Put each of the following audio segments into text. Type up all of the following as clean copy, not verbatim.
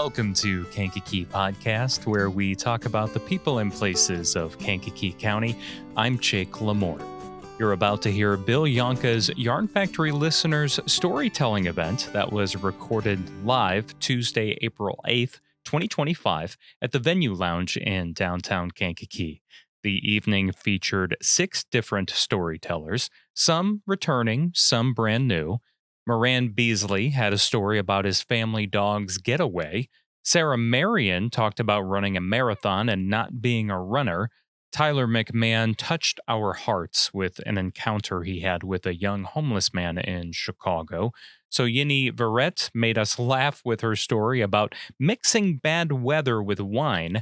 Welcome to Kankakee Podcast, where we talk about the people and places of Kankakee County. I'm Jake LaMore. You're about to hear Bill Yonka's Yarn Factory listeners' storytelling event that was recorded live Tuesday, April 8th, 2025, at the Venue Lounge in downtown Kankakee. The evening featured 6 different storytellers, some returning, some brand new. Moran Beasley had a story about his family dog's getaway. Sarah Marion talked about running a marathon and not being a runner. Tyler McMahon touched our hearts with an encounter he had with a young homeless man in Chicago. Soyini Verrett made us laugh with her story about mixing bad weather with wine.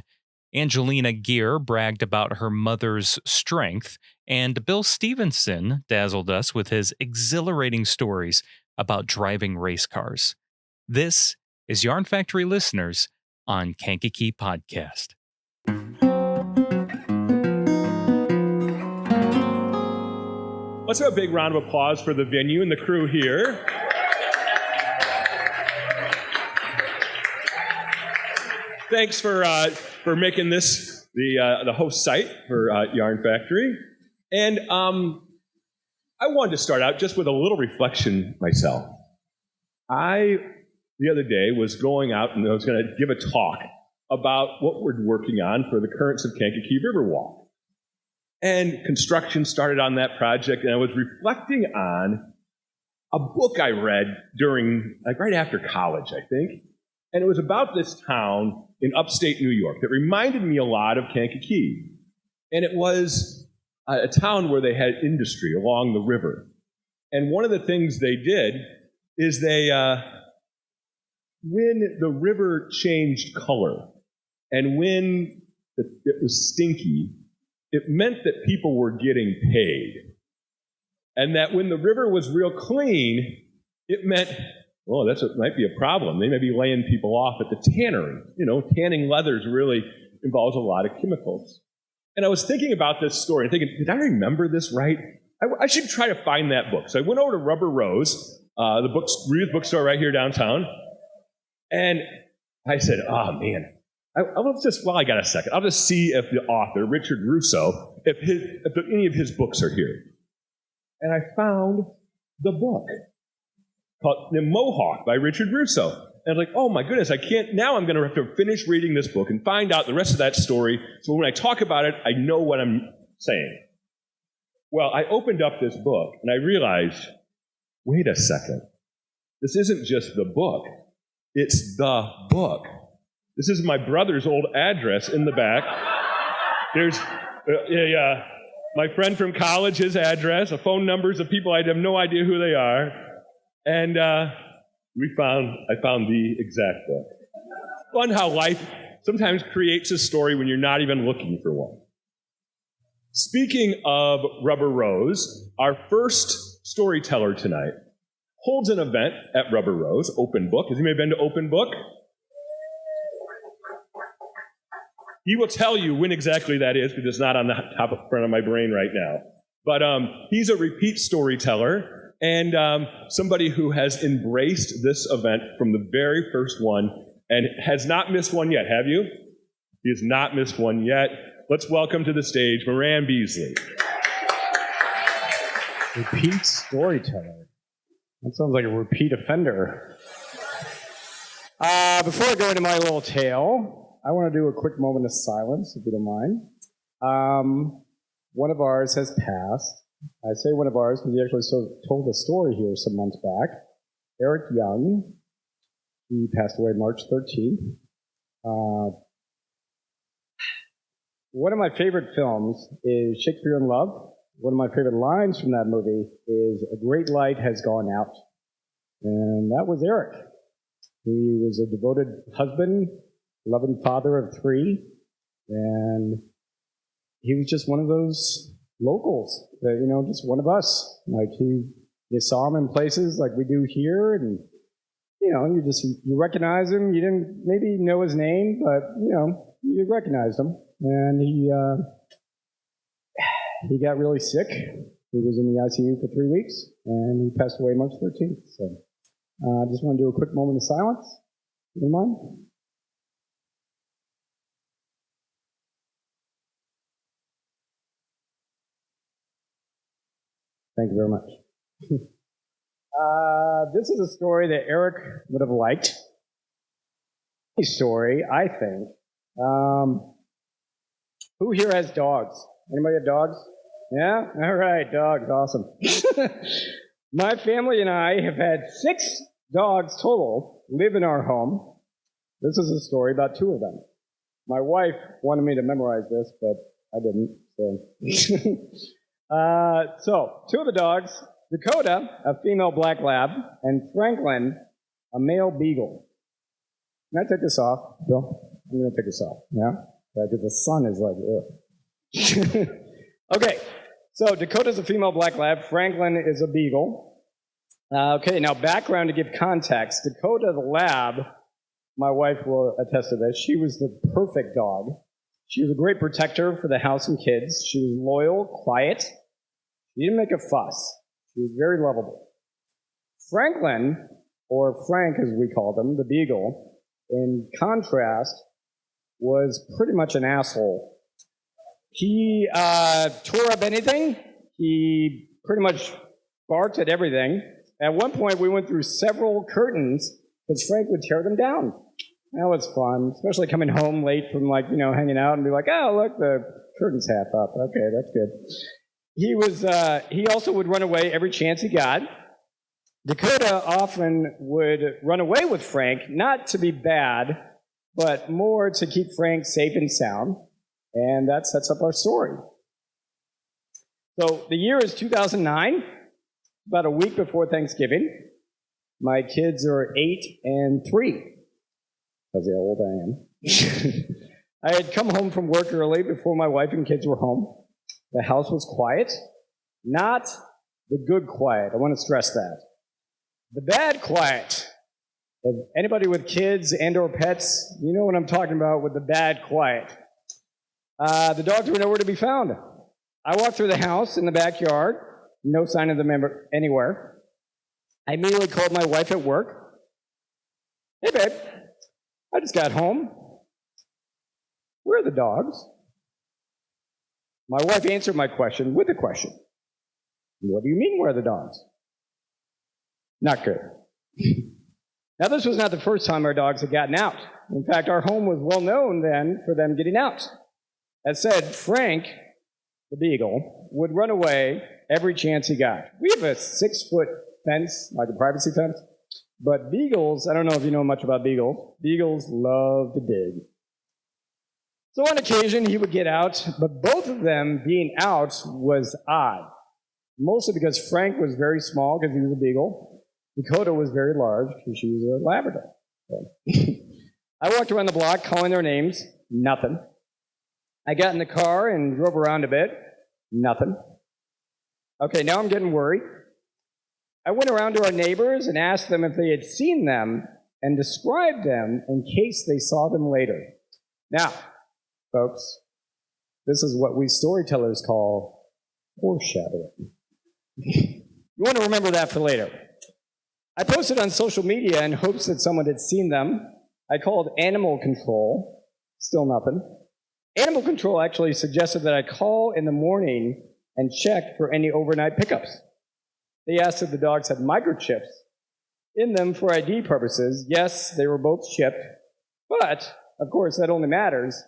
Angelina Gear bragged about her mother's strength. And Bill Stevenson dazzled us with his exhilarating stories about driving race cars. This is Yarn Factory Listeners on Kankakee Podcast. Let's have a big round of applause for the venue and the crew here. Thanks for making this the host site for Yarn Factory. And I wanted to start out just with a little reflection myself. The other day, was going out and I was going to give a talk about what we're working on for the Currents of Kankakee Riverwalk. And construction started on that project, and I was reflecting on a book I read right after college, I think. And it was about this town in upstate New York that reminded me a lot of Kankakee. And it was a town where they had industry along the river. And one of the things they did is when the river changed color and when it was stinky, it meant that people were getting paid. And that when the river was real clean, it meant, might be a problem. They may be laying people off at the tannery. Tanning leathers really involves a lot of chemicals. And I was thinking about this story and thinking, did I remember this right? I should try to find that book. So I went over to Rubber Rose, the bookstore right here downtown, and I said, oh man, I got a second. I'll just see if the author, Richard Russo, if any of his books are here. And I found the book called The Mohawk by Richard Russo. And I'm like, oh my goodness, now I'm going to have to finish reading this book and find out the rest of that story. So when I talk about it, I know what I'm saying. Well, I opened up this book and I realized, wait a second. This isn't just the book. It's the book. This is my brother's old address in the back. There's my friend from college, his address, a phone numbers of people I have no idea who they are. And I found the exact book. Fun how life sometimes creates a story when you're not even looking for one. Speaking of Rubber Rose, our first storyteller tonight holds an event at Rubber Rose, Open Book. Has anybody been to Open Book? He will tell you when exactly that is, because it's not on the front of my brain right now. But he's a repeat storyteller and somebody who has embraced this event from the very first one and has not missed one yet. Have you? He has not missed one yet. Let's welcome to the stage Moran Beasley. Repeat storyteller. That sounds like a repeat offender. Before I go into my little tale, I want to do a quick moment of silence, if you don't mind. One of ours has passed. I say one of ours because he actually told a story here some months back. Eric Young. He passed away March 13th. One of my favorite films is Shakespeare in Love. One of my favorite lines from that movie is, "A great light has gone out." And that was Eric. He was a devoted husband, loving father of 3, and he was just one of those locals that, just one of us. Like you saw him in places like we do here, and you recognize him. You didn't maybe know his name, but you recognized him. And he got really sick. He was in the ICU for 3 weeks, and he passed away March 13th. So I just want to do a quick moment of silence. You mind? Thank you very much. This is a story that Eric would have liked. A story, I think. Who here has dogs? Anybody have dogs? Yeah? All right, dogs, awesome. My family and I have had 6 dogs total live in our home. This is a story about 2 of them. My wife wanted me to memorize this, but I didn't. So 2 of the dogs, Dakota, a female black lab, and Franklin, a male beagle. Can I take this off, Bill? I'm going to take this off, yeah? Because the sun is like, ugh. Okay, so Dakota's a female black lab, Franklin is a beagle. Okay, now background to give context. Dakota, the lab, my wife will attest to this, she was the perfect dog. She was a great protector for the house and kids. She was loyal, quiet. She didn't make a fuss. She was very lovable. Franklin, or Frank as we called him, the beagle, in contrast, was pretty much an asshole. He tore up anything. He pretty much barked at everything. At one point, we went through several curtains because Frank would tear them down. That was fun, especially coming home late from hanging out and be like, oh, look, the curtain's half up. Okay, that's good. He also would run away every chance he got. Dakota often would run away with Frank, not to be bad, but more to keep Frank safe and sound. And that sets up our story. So the year is 2009, about a week before Thanksgiving. My kids are 8 and 3. That's how old I am. I had come home from work early before my wife and kids were home. The house was quiet. Not the good quiet. I want to stress that. The bad quiet. If anybody with kids and or pets, you know what I'm talking about with the bad quiet. The dogs were nowhere to be found. I walked through the house in the backyard. No sign of them anywhere. I immediately called my wife at work. Hey, babe. I just got home. Where are the dogs? My wife answered my question with a question. What do you mean, where are the dogs? Not good. Now, this was not the first time our dogs had gotten out. In fact, our home was well known then for them getting out. As said, Frank, the beagle, would run away every chance he got. We have a 6-foot fence, like a privacy fence. But beagles, I don't know if you know much about beagles. Beagles love to dig. So on occasion, he would get out, but both of them being out was odd. Mostly because Frank was very small because he was a beagle. Dakota was very large because she was a Labrador. So. I walked around the block calling their names. Nothing. I got in the car and drove around a bit. Nothing. Okay, now I'm getting worried. I went around to our neighbors and asked them if they had seen them and described them in case they saw them later. Now, folks, this is what we storytellers call foreshadowing. You want to remember that for later. I posted on social media in hopes that someone had seen them. I called animal control. Still nothing. Animal control actually suggested that I call in the morning and check for any overnight pickups. They asked if the dogs had microchips in them for ID purposes. Yes, they were both chipped, but, of course, that only matters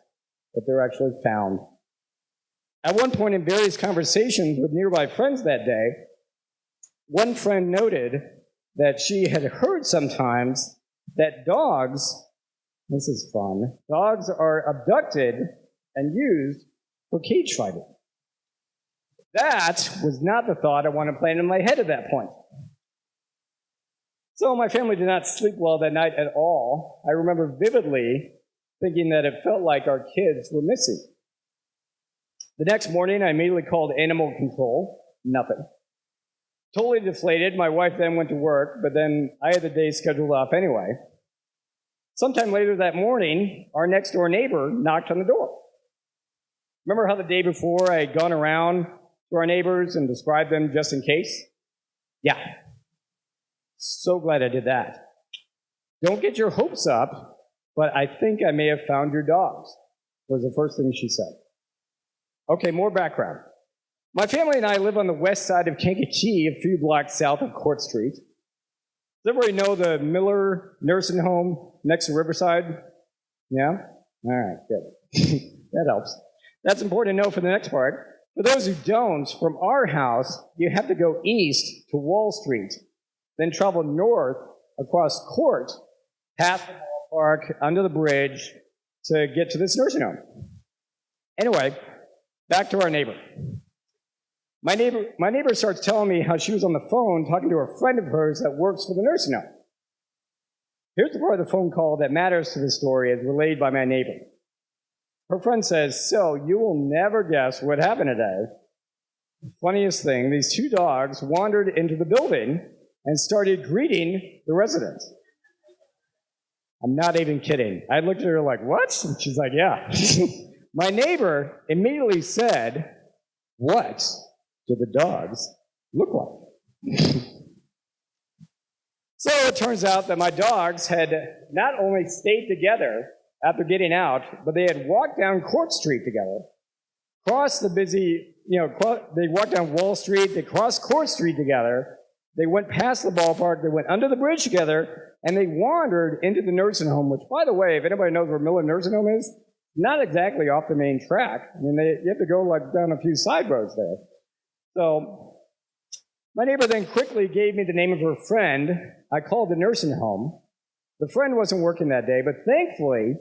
if they're actually found. At one point in various conversations with nearby friends that day, one friend noted that she had heard sometimes that dogs, this is fun, dogs are abducted and used for cage fighting. That was not the thought I wanted playing in my head at that point. So my family did not sleep well that night at all. I remember vividly thinking that it felt like our kids were missing. The next morning, I immediately called animal control. Nothing. Totally deflated. My wife then went to work, but then I had the day scheduled off anyway. Sometime later that morning, our next door neighbor knocked on the door. Remember how the day before I had gone around to our neighbors and described them just in case? Yeah. So glad I did that. Don't get your hopes up, but I think I may have found your dogs, was the first thing she said. Okay, more background. My family and I live on the west side of Kankakee, a few blocks south of Court Street. Does everybody know the Miller nursing home next to Riverside? Yeah? All right, good. That helps. That's important to know for the next part. For those who don't, from our house, you have to go east to Wall Street, then travel north across Court, past the ballpark, under the bridge, to get to this nursing home. Anyway, back to our neighbor. My neighbor starts telling me how she was on the phone talking to a friend of hers that works for the nursing home. Here's the part of the phone call that matters to the story as relayed by my neighbor. Her friend says, "So, you will never guess what happened today. The funniest thing, these two dogs wandered into the building and started greeting the residents." I'm not even kidding. I looked at her like, "What?" And she's like, "Yeah." My neighbor immediately said, "What do the dogs look like?" So it turns out that my dogs had not only stayed together after getting out, but they had walked down Court Street together, crossed the busy, they walked down Wall Street, they crossed Court Street together, they went past the ballpark, they went under the bridge together, and they wandered into the nursing home, which, by the way, if anybody knows where Miller Nursing Home is, not exactly off the main track. I mean, you have to go down a few side roads there. So my neighbor then quickly gave me the name of her friend. I called the nursing home. The friend wasn't working that day, but thankfully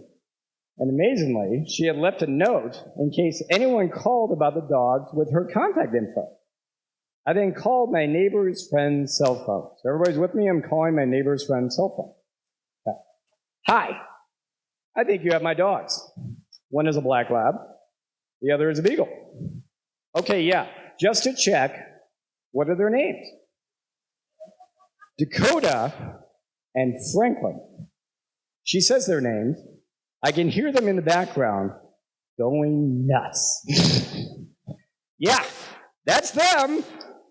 and amazingly, she had left a note in case anyone called about the dogs with her contact info. I then called my neighbor's friend's cell phone. So everybody's with me? I'm calling my neighbor's friend's cell phone. Okay. "Hi, I think you have my dogs. One is a black lab. The other is a beagle." "Okay, yeah. Just to check, what are their names?" "Dakota and Franklin." She says their names. I can hear them in the background going nuts. "Yeah, that's them."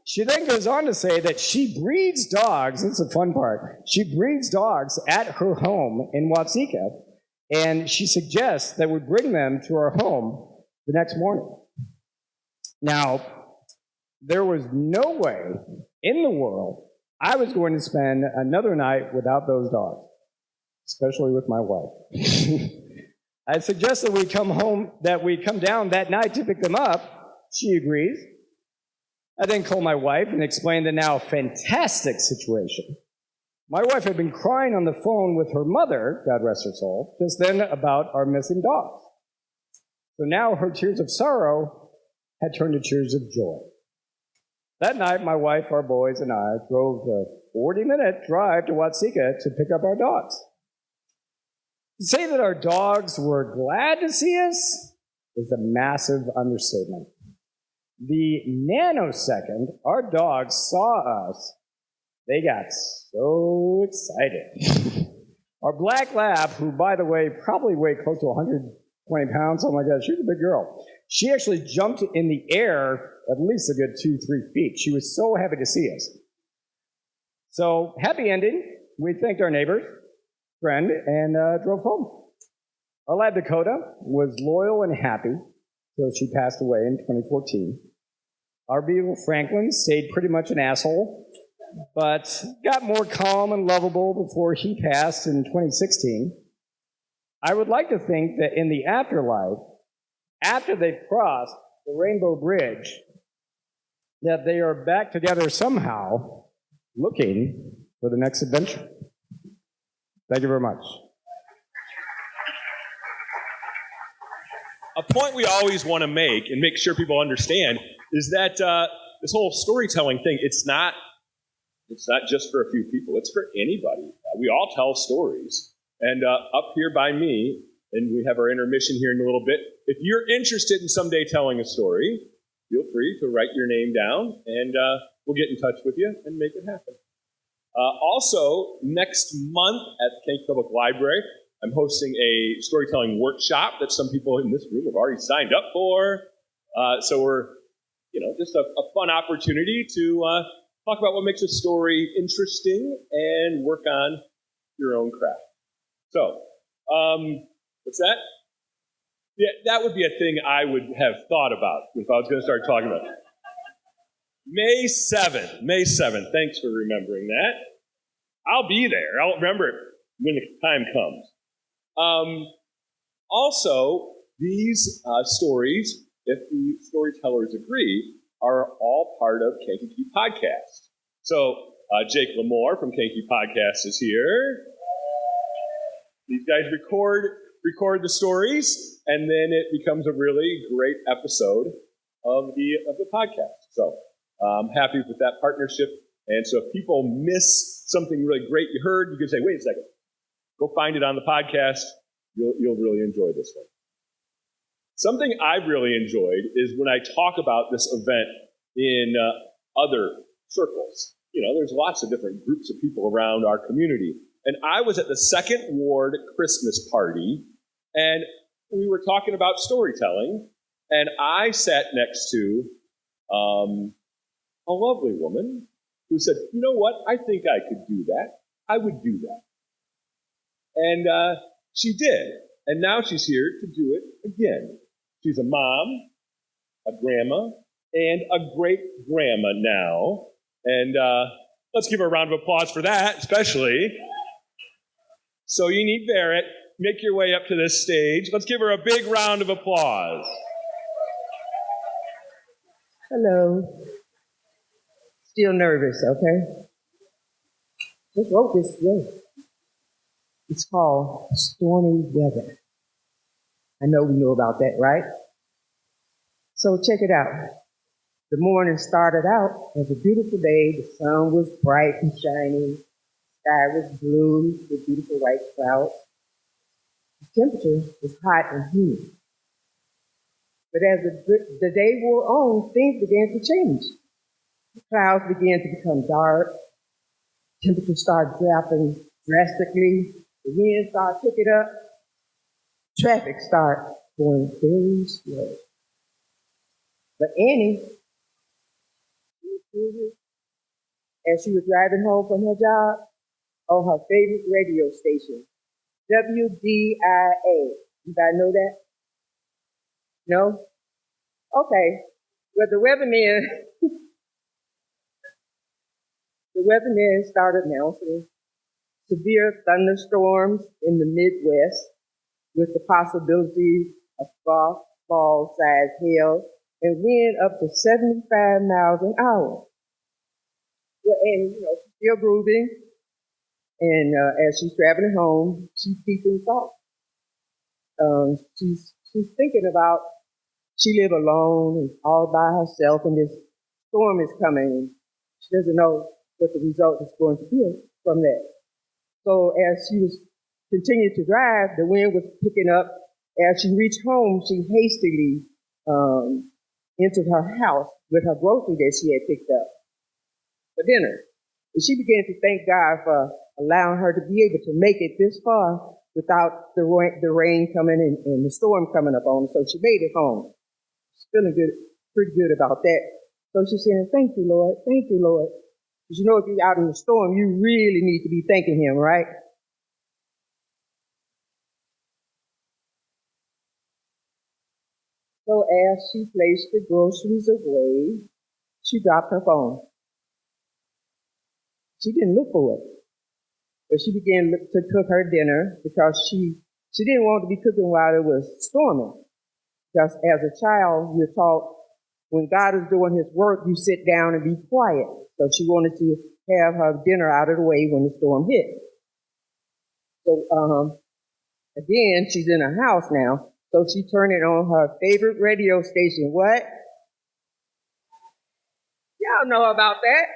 She then goes on to say that she breeds dogs. This is the fun part. She breeds dogs at her home in Watsika, and she suggests that we bring them to our home the next morning. Now, there was no way in the world I was going to spend another night without those dogs, especially with my wife. I suggested we come down that night to pick them up. She agrees. I then called my wife and explained the now fantastic situation. My wife had been crying on the phone with her mother, God rest her soul, just then about our missing dogs. So now her tears of sorrow had turned to tears of joy. That night, my wife, our boys, and I drove the 40-minute drive to Watsika to pick up our dogs. To say that our dogs were glad to see us is a massive understatement. The nanosecond our dogs saw us, they got so excited. Our black lab, who, by the way, probably weighed close to 120 pounds, something like that, she was a big girl. She actually jumped in the air at least a good 2-3 feet. She was so happy to see us. So, happy ending. We thanked our neighbor, friend, and drove home. Our lab Dakota was loyal and happy till she passed away in 2014. Our beagle Franklin stayed pretty much an asshole, but got more calm and lovable before he passed in 2016. I would like to think that in the afterlife, after they've crossed the Rainbow Bridge, that they are back together somehow, looking for the next adventure. Thank you very much. A point we always want to make and make sure people understand is that this whole storytelling thing, it's not just for a few people. It's for anybody. We all tell stories. And up here by me, and we have our intermission here in a little bit, if you're interested in someday telling a story, feel free to write your name down, and we'll get in touch with you and make it happen. Also, next month at the Kankakee Public Library, I'm hosting a storytelling workshop that some people in this room have already signed up for. So we're, just a fun opportunity to talk about what makes a story interesting and work on your own craft. So, what's that? Yeah, that would be a thing I would have thought about if I was going to start talking about it. May 7th. May 7th. Thanks for remembering that. I'll be there. I'll remember it when the time comes. Also, these stories, if the storytellers agree, are all part of Kankakee Podcast. So, Jake LaMore from Kankakee Podcast is here. These guys record the stories, and then it becomes a really great episode of the podcast. So, I'm happy with that partnership. And so if people miss something really great you heard, you can say, wait a second, go find it on the podcast. You'll really enjoy this one. Something I've really enjoyed is when I talk about this event in other circles. You know, there's lots of different groups of people around our community. And I was at the 2nd Ward Christmas party, and we were talking about storytelling, and I sat next to a lovely woman who said, you know what, I think I could do that. I would do that. And she did. And now she's here to do it again. She's a mom, a grandma, and a great-grandma now. And let's give her a round of applause for that, especially. Soyini Verrett, make your way up to this stage. Let's give her a big round of applause. Hello. Still nervous, okay? Just wrote this today. It's called Stormy Weather. I know we know about that, right? So check it out. The morning started out as a beautiful day. The sun was bright and shining. The sky was blue with beautiful white clouds. The temperature was hot and humid. But as the day wore on, things began to change. The clouds began to become dark. Temperatures started dropping drastically. The wind started picking up. Traffic started going very slow. But Annie, as she was driving home from her job, on her favorite radio station, WDIA. You guys know that? No? Okay. Well, the weatherman started announcing severe thunderstorms in the Midwest with the possibility of golf ball-sized hail and wind up to 75 miles an hour. Well, and, she's still grooving. And as she's traveling home, she's deep in thought. She's thinking about she lives alone and all by herself, and this storm is coming, and she doesn't know what the result is going to be from that. So as she was continuing to drive, the wind was picking up. As she reached home, she hastily entered her house with her groceries that she had picked up for dinner. And she began to thank God for allowing her to be able to make it this far without the rain coming and the storm coming up on her. So she made it home. She's feeling good, pretty good about that. So she's saying, thank you, Lord. Thank you, Lord. Because if you're out in the storm, you really need to be thanking him, right? So as she placed the groceries away, she dropped her phone. She didn't look for it, but she began to cook her dinner because she didn't want to be cooking while it was storming. Because as a child, you're taught when God is doing his work, you sit down and be quiet. So she wanted to have her dinner out of the way when the storm hit. So again, she's in her house now. So she turned it on her favorite radio station. What? Y'all know about that.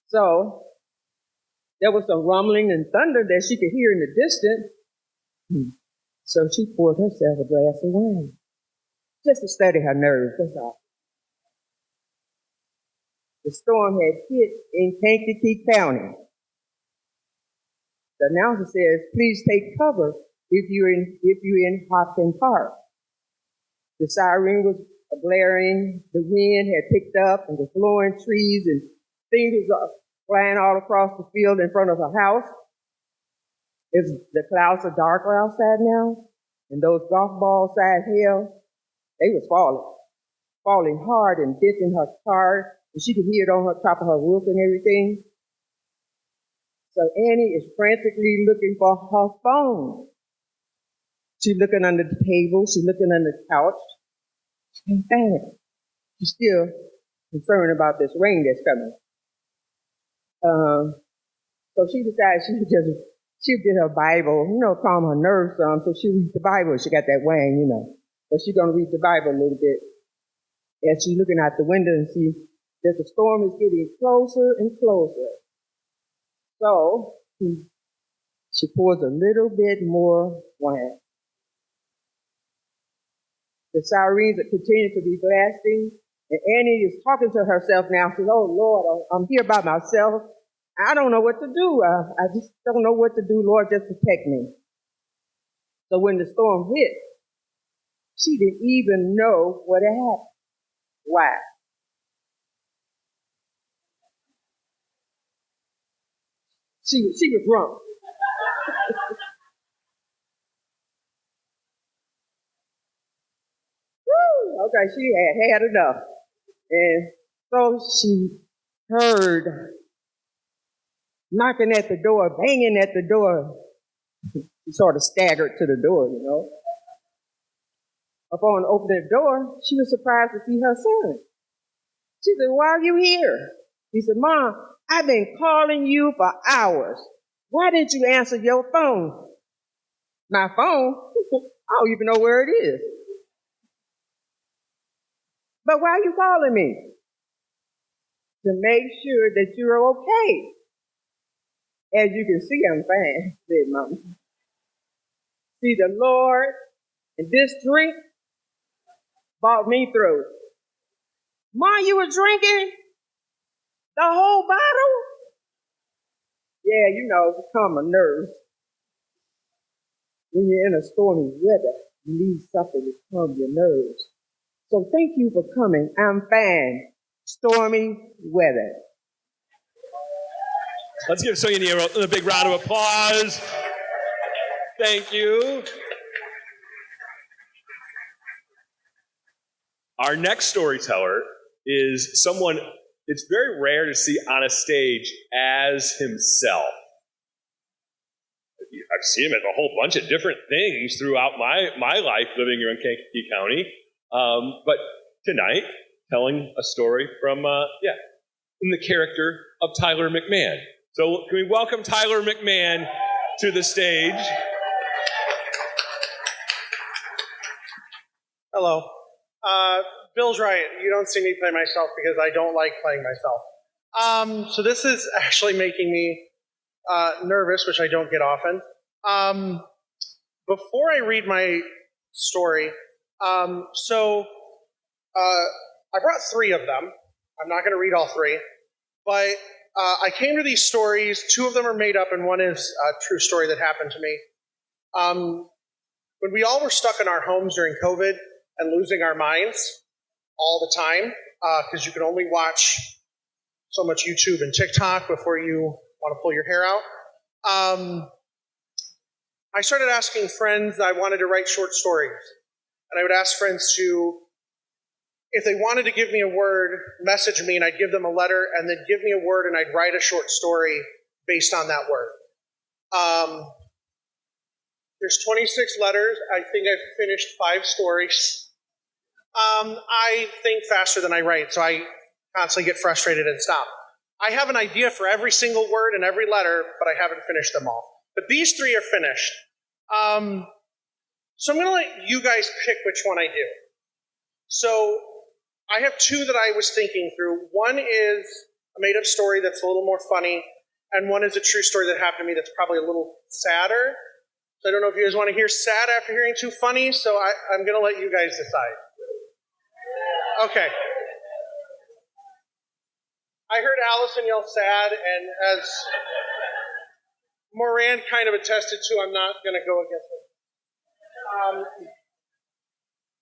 So there was some rumbling and thunder that she could hear in the distance. So she poured herself a glass of wine, just to steady her nerves, that's all. The storm had hit in Kankakee County. The announcer says, please take cover if you're in Hopkins Park. The siren was blaring, the wind had picked up and was blowing trees and things was flying all across the field in front of her house. The clouds are darker outside now, and those golf ball-sized hail, they was falling. falling hard and denting her car, and she could hear it on her top of her roof and everything. So Annie is frantically looking for her phone. She's looking under the table. She's looking under the couch. She can't find it. She's still concerned about this rain that's coming. So she decided she'd get her Bible, calm her nerves some. So she reads the Bible. She got that wang, But she's going to read the Bible a little bit. As she's looking out the window and see that the storm is getting closer and closer. So she pours a little bit more wine. The sirens continue to be blasting, and Annie is talking to herself now. She says, "Oh Lord, I'm here by myself. I don't know what to do. I just don't know what to do. Lord, just protect me." So when the storm hit, she didn't even know what had happened. Why? She was drunk. Woo! Okay, she had enough. And so she heard knocking at the door, banging at the door. She sort of staggered to the door, Upon opening the door, she was surprised to see her son. She said, "Why are you here?" He said, "Mom, I've been calling you for hours. Why didn't you answer your phone?" "My phone? I don't even know where it is." "But why are you calling me?" "To make sure that you're okay." "As you can see, I'm fine," said Mom. "See, the Lord and this drink brought me through." "Mom, you were drinking the whole bottle?" "Yeah, calm my nerves. When you're in a stormy weather, you need something to calm your nerves. So thank you for coming. I'm fine. Stormy weather." Let's give Soyini a big round of applause. Thank you. Our next storyteller is someone it's very rare to see on a stage as himself. I've seen him as a whole bunch of different things throughout my life living here in Kankakee County. But tonight, telling a story from, in the character of Tyler McMahon. So can we welcome Tyler McMahon to the stage? Hello. Bill's right. You don't see me play myself because I don't like playing myself. So this is actually making me nervous, which I don't get often. Before I read my story, I brought 3 of them. I'm not going to read all 3, but I came to these stories. 2 of them are made up, and one is a true story that happened to me. When we all were stuck in our homes during COVID and losing our minds all the time, because you can only watch so much YouTube and TikTok before you want to pull your hair out, I started asking friends that I wanted to write short stories. And I would ask friends to, if they wanted to give me a word, message me, and I'd give them a letter, and then give me a word, and I'd write a short story based on that word. There's 26 letters. I think I've finished 5 stories. I think faster than I write, so I constantly get frustrated and stop. I have an idea for every single word and every letter, but I haven't finished them all. But these 3 are finished. So I'm going to let you guys pick which one I do. So I have 2 that I was thinking through. One is a made-up story that's a little more funny, and one is a true story that happened to me that's probably a little sadder. So I don't know if you guys want to hear sad after hearing 2 funny, so I'm going to let you guys decide. Okay. I heard Allison yell sad, and as Moran kind of attested to, I'm not going to go against her.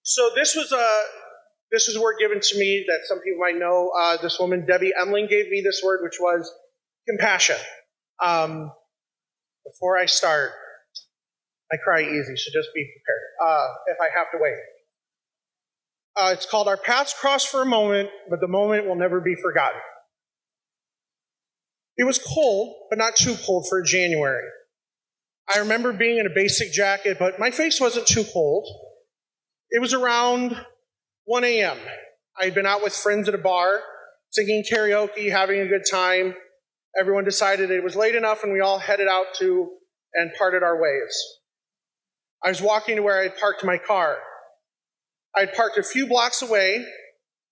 So this was a word given to me that some people might know. This woman, Debbie Emling, gave me this word, which was compassion. Before I start, I cry easy, so just be prepared if I have to wait. It's called Our Paths Crossed for a Moment, but the moment will never be forgotten. It was cold, but not too cold for January. I remember being in a basic jacket, but my face wasn't too cold. It was around 1 a.m. I had been out with friends at a bar, singing karaoke, having a good time. Everyone decided it was late enough, and we all headed out to and parted our ways. I was walking to where I had parked my car. I had parked a few blocks away.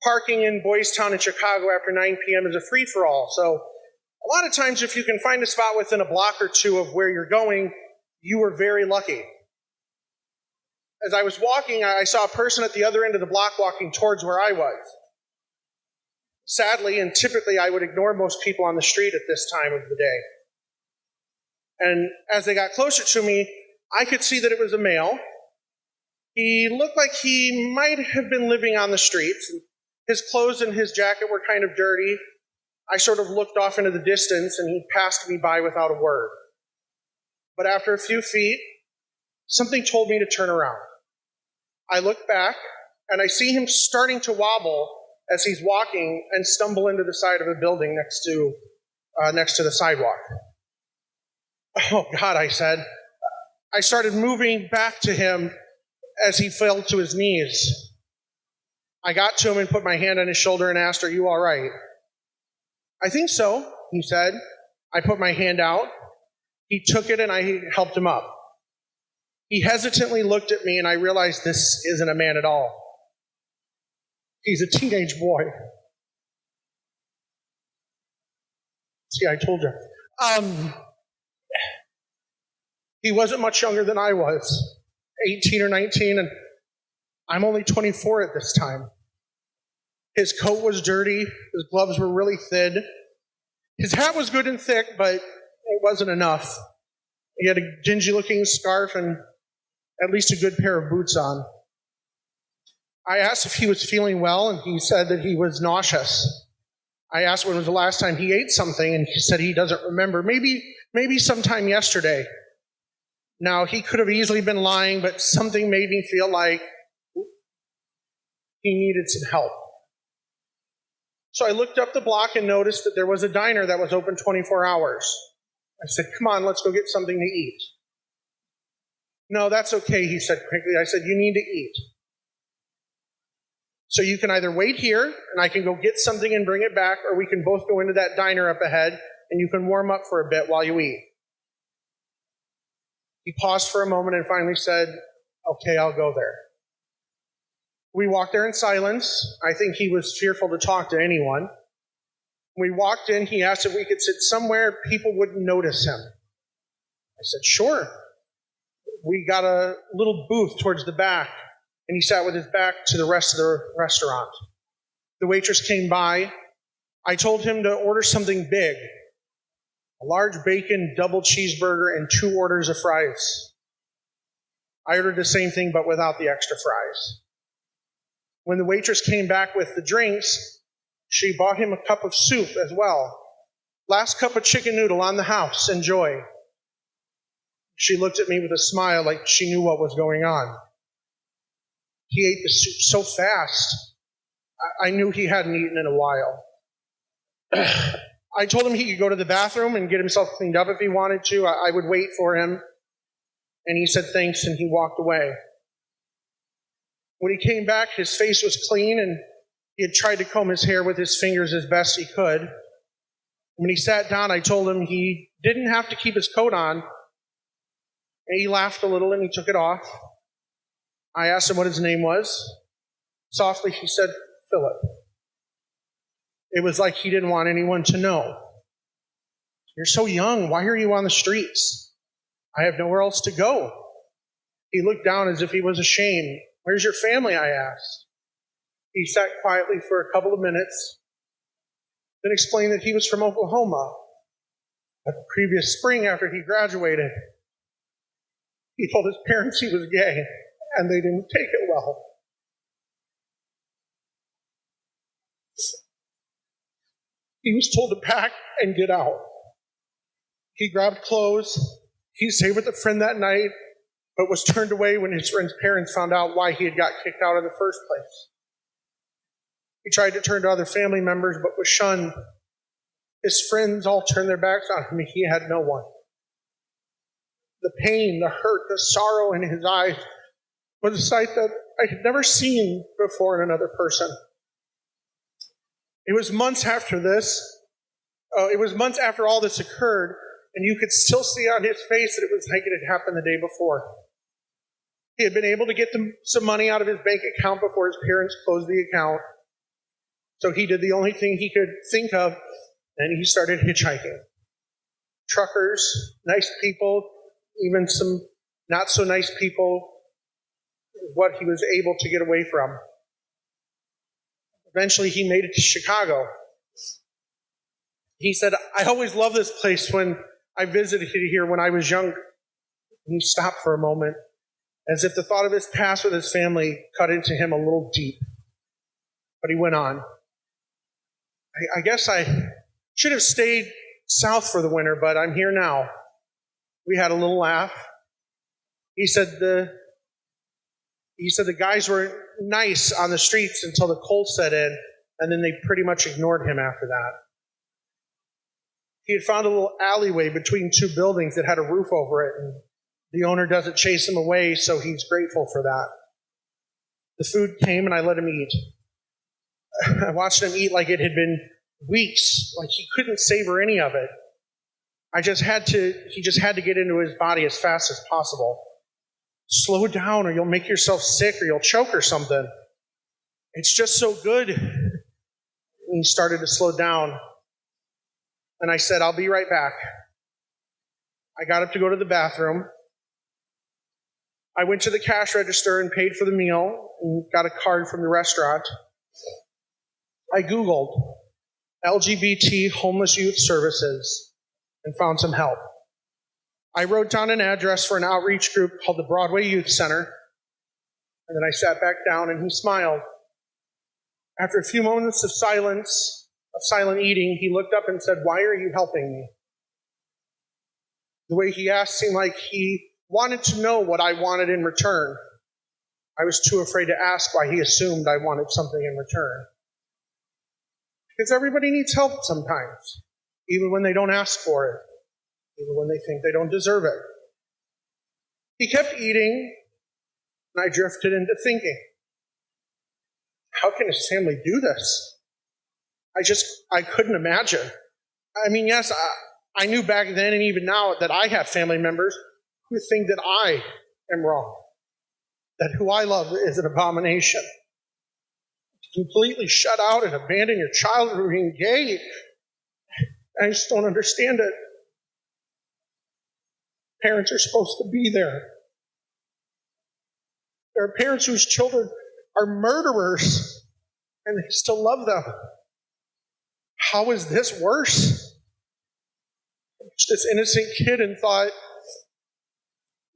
Parking in Boys Town in Chicago after 9 p.m. is a free-for-all, so a lot of times if you can find a spot within a block or two of where you're going, you were very lucky. As I was walking, I saw a person at the other end of the block walking towards where I was. Sadly, and typically I would ignore most people on the street at this time of the day. And as they got closer to me, I could see that it was a male. He looked like he might have been living on the streets. His clothes and his jacket were kind of dirty. I sort of looked off into the distance, and he passed me by without a word. But after a few feet, something told me to turn around. I look back, and I see him starting to wobble as he's walking and stumble into the side of a building next to the sidewalk. Oh, God, I said. I started moving back to him as he fell to his knees. I got to him and put my hand on his shoulder and asked, "Are you all right?" "I think so," he said. I put my hand out. He took it and I helped him up. He hesitantly looked at me and I realized this isn't a man at all. He's a teenage boy. See, I told you. He wasn't much younger than I was, 18 or 19, and I'm only 24 at this time. His coat was dirty. His gloves were really thin. His hat was good and thick, but it wasn't enough. He had a dingy-looking scarf and at least a good pair of boots on. I asked if he was feeling well, and he said that he was nauseous. I asked when was the last time he ate something, and he said he doesn't remember. Maybe sometime yesterday. Now, he could have easily been lying, but something made me feel like he needed some help. So I looked up the block and noticed that there was a diner that was open 24 hours. I said, "Come on, let's go get something to eat." "No, that's okay," he said quickly. I said, "You need to eat. So you can either wait here, and I can go get something and bring it back, or we can both go into that diner up ahead, and you can warm up for a bit while you eat." He paused for a moment and finally said, "Okay, I'll go there." We walked there in silence. I think he was fearful to talk to anyone. When we walked in, he asked if we could sit somewhere people wouldn't notice him. I said, "Sure." We got a little booth towards the back, and he sat with his back to the rest of the restaurant. The waitress came by. I told him to order something big, a large bacon double cheeseburger and 2 orders of fries. I ordered the same thing, but without the extra fries. When the waitress came back with the drinks, she bought him a cup of soup as well. "Last cup of chicken noodle on the house. Enjoy." She looked at me with a smile like she knew what was going on. He ate the soup so fast, I knew he hadn't eaten in a while. I told him he could go to the bathroom and get himself cleaned up if he wanted to. I would wait for him. And he said thanks, and he walked away. When he came back, his face was clean, and he had tried to comb his hair with his fingers as best he could. When he sat down, I told him he didn't have to keep his coat on. And he laughed a little, and he took it off. I asked him what his name was. Softly, he said, "Philip." It was like he didn't want anyone to know. "You're so young. Why are you on the streets?" "I have nowhere else to go." He looked down as if he was ashamed. "Where's your family?" I asked. He sat quietly for a couple of minutes, then explained that he was from Oklahoma. But the previous spring, after he graduated, he told his parents he was gay, and they didn't take it well. He was told to pack and get out. He grabbed clothes. He stayed with a friend that night, but was turned away when his friend's parents found out why he had got kicked out in the first place. He tried to turn to other family members, but was shunned. His friends all turned their backs on him. He had no one. The pain, the hurt, the sorrow in his eyes was a sight that I had never seen before in another person. It was months after all this occurred, and you could still see on his face that it was like it had happened the day before. He had been able to get some money out of his bank account before his parents closed the account. So he did the only thing he could think of, and he started hitchhiking. Truckers, nice people, even some not so nice people, what he was able to get away from. Eventually he made it to Chicago. He said, I always loved this place when I visited here when I was young. And he stopped for a moment, as if the thought of his past with his family cut into him a little deep. But he went on. I guess I should have stayed south for the winter, but I'm here now. We had a little laugh. He said the guys were nice on the streets until the cold set in, and then they pretty much ignored him after that. He had found a little alleyway between two buildings that had a roof over it, and the owner doesn't chase him away, so he's grateful for that. The food came, and I let him eat. I watched him eat like it had been weeks, like he couldn't savor any of it. He just had to get into his body as fast as possible. Slow down or you'll make yourself sick or you'll choke or something. It's just so good. And he started to slow down. And I said, I'll be right back. I got up to go to the bathroom. I went to the cash register and paid for the meal and got a card from the restaurant. I Googled LGBT homeless youth services and found some help. I wrote down an address for an outreach group called the Broadway Youth Center, and then I sat back down and he smiled. After a few moments of silent eating, he looked up and said, "Why are you helping me?" The way he asked seemed like he wanted to know what I wanted in return. I was too afraid to ask why he assumed I wanted something in return. Because everybody needs help sometimes, even when they don't ask for it, even when they think they don't deserve it. He kept eating, and I drifted into thinking, how can his family do this? I couldn't imagine. I mean, yes, I knew back then and even now that I have family members who think that I am wrong, that who I love is an abomination. Completely shut out and abandon your child for being gay. I just don't understand it. Parents are supposed to be there. There are parents whose children are murderers and they still love them. How is this worse? I watched this innocent kid and thought,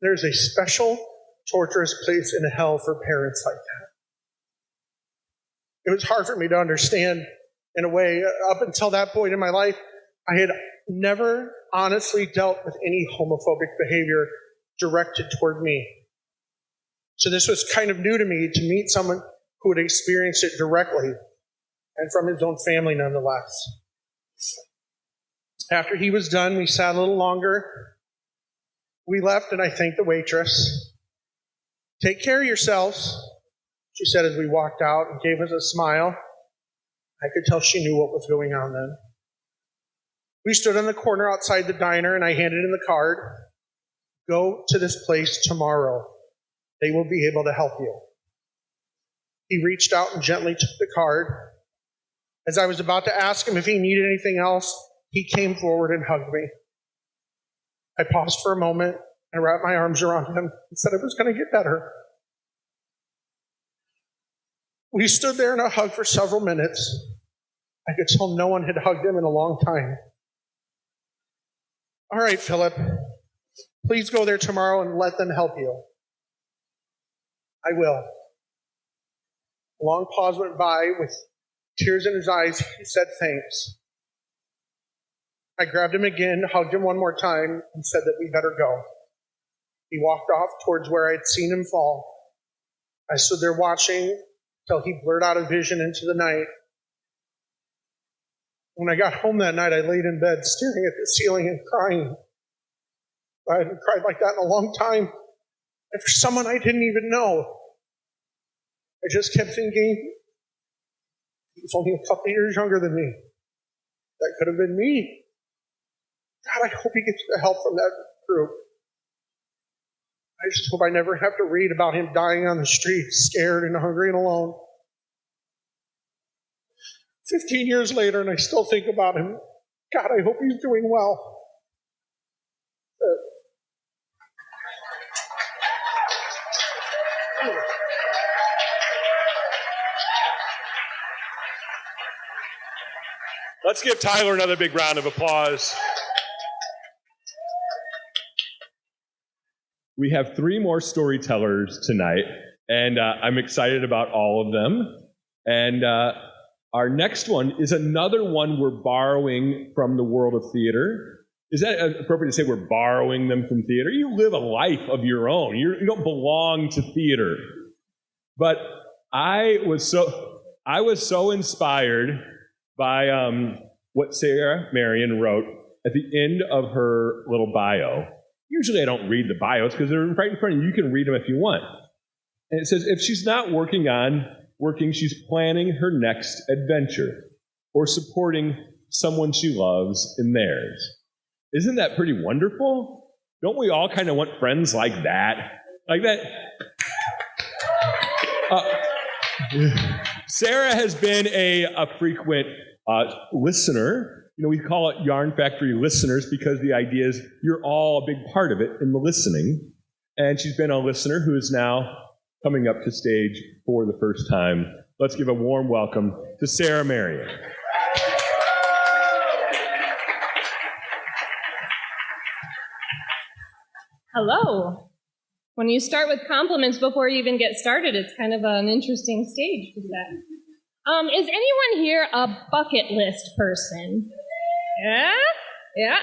there's a special, torturous place in hell for parents like that. It was hard for me to understand in a way. Up until that point in my life, I had never honestly dealt with any homophobic behavior directed toward me. So this was kind of new to me to meet someone who had experienced it directly and from his own family nonetheless. After he was done, we sat a little longer. We left and I thanked the waitress. "Take care of yourselves," she said as we walked out and gave us a smile. I could tell she knew what was going on then. We stood on the corner outside the diner and I handed him the card. "Go to this place tomorrow. They will be able to help you." He reached out and gently took the card. As I was about to ask him if he needed anything else, he came forward and hugged me. I paused for a moment and wrapped my arms around him and said it was going to get better. We stood there in a hug for several minutes. I could tell no one had hugged him in a long time. "All right, Philip, please go there tomorrow and let them help you." "I will." A long pause went by. With tears in his eyes, he said thanks. I grabbed him again, hugged him one more time, and said that we better go. He walked off towards where I'd seen him fall. I stood there watching till he blurred out of vision into the night When I got home that night, I laid in bed staring at the ceiling and crying. I hadn't cried like that in a long time. And for someone I didn't even know. I just kept thinking, he was only a couple years younger than me. That could have been me. God, I hope he gets the help from that group. I just hope I never have to read about him dying on the street, scared and hungry and alone. 15 years later, and I still think about him. God, I hope he's doing well. Let's give Tyler another big round of applause. We have 3 more storytellers tonight, and I'm excited about all of them. And our next one is another one we're borrowing from the world of theater. Is that appropriate to say we're borrowing them from theater? You live a life of your own. You don't belong to theater. But I was so inspired by what Sarah Marion wrote at the end of her little bio. Usually I don't read the bios because they're right in front of you. You can read them if you want. And it says, if she's not working, she's planning her next adventure or supporting someone she loves in theirs. Isn't that pretty wonderful? Don't we all kind of want friends like that? Like that? Sarah has been a frequent listener. You know, we call it Yarn Factory listeners because the idea is you're all a big part of it in the listening. And she's been a listener who is now coming up to stage for the first time. Let's give a warm welcome to Sarah Marion. Hello. When you start with compliments before you even get started, it's kind of an interesting stage to set. Is anyone here a bucket list person? Yeah.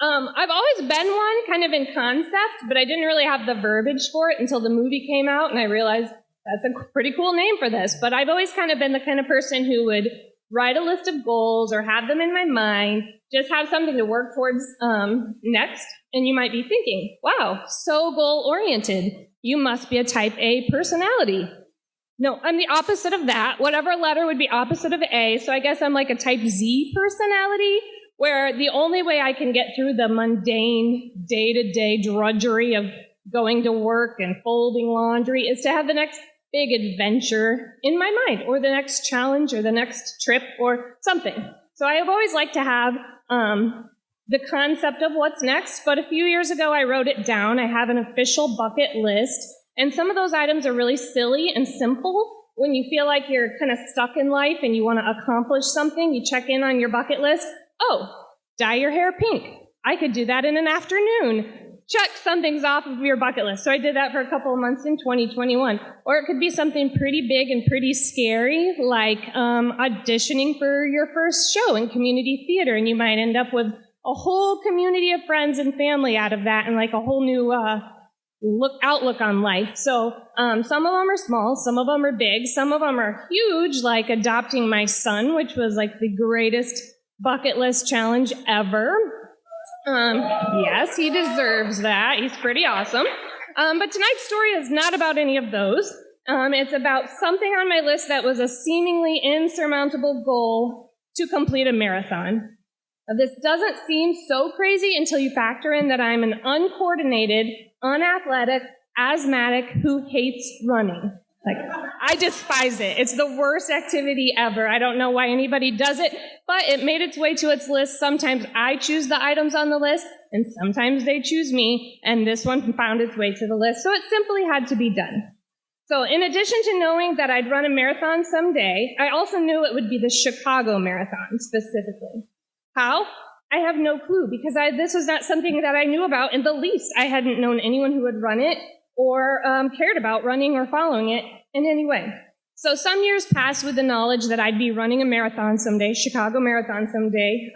I've always been one, kind of in concept, but I didn't really have the verbiage for it until the movie came out, and I realized that's a pretty cool name for this. But I've always kind of been the kind of person who would write a list of goals or have them in my mind, just have something to work towards next. And you might be thinking, wow, so goal-oriented. You must be a type A personality. No, I'm the opposite of that. Whatever letter would be opposite of A, so I guess I'm like a type Z personality, where the only way I can get through the mundane, day-to-day drudgery of going to work and folding laundry is to have the next big adventure in my mind, or the next challenge, or the next trip, or something. So I have always liked to have the concept of what's next, but a few years ago I wrote it down. I have an official bucket list, and some of those items are really silly and simple. When you feel like you're kind of stuck in life and you want to accomplish something, you check in on your bucket list. Oh, dye your hair pink. I could do that in an afternoon. Check something's off of your bucket list. So I did that for a couple of months in 2021. Or it could be something pretty big and pretty scary, like auditioning for your first show in community theater, and you might end up with a whole community of friends and family out of that, and like a whole new outlook on life. So some of them are small, some of them are big, some of them are huge, like adopting my son, which was like the greatest bucket list challenge ever. Yes, he deserves that. He's pretty awesome. But tonight's story is not about any of those. It's about something on my list that was a seemingly insurmountable goal to complete a marathon. Now, this doesn't seem so crazy until you factor in that I'm an uncoordinated, unathletic, asthmatic who hates running. Like, I despise it. It's the worst activity ever. I don't know why anybody does it, but it made its way to its list. Sometimes I choose the items on the list, and sometimes they choose me, and this one found its way to the list, so it simply had to be done. So in addition to knowing that I'd run a marathon someday, I also knew it would be the Chicago Marathon specifically. How? I have no clue, because this was not something that I knew about in the least. I hadn't known anyone who had run it or cared about running or following it in any way. So some years passed with the knowledge that I'd be running a marathon someday, Chicago Marathon someday,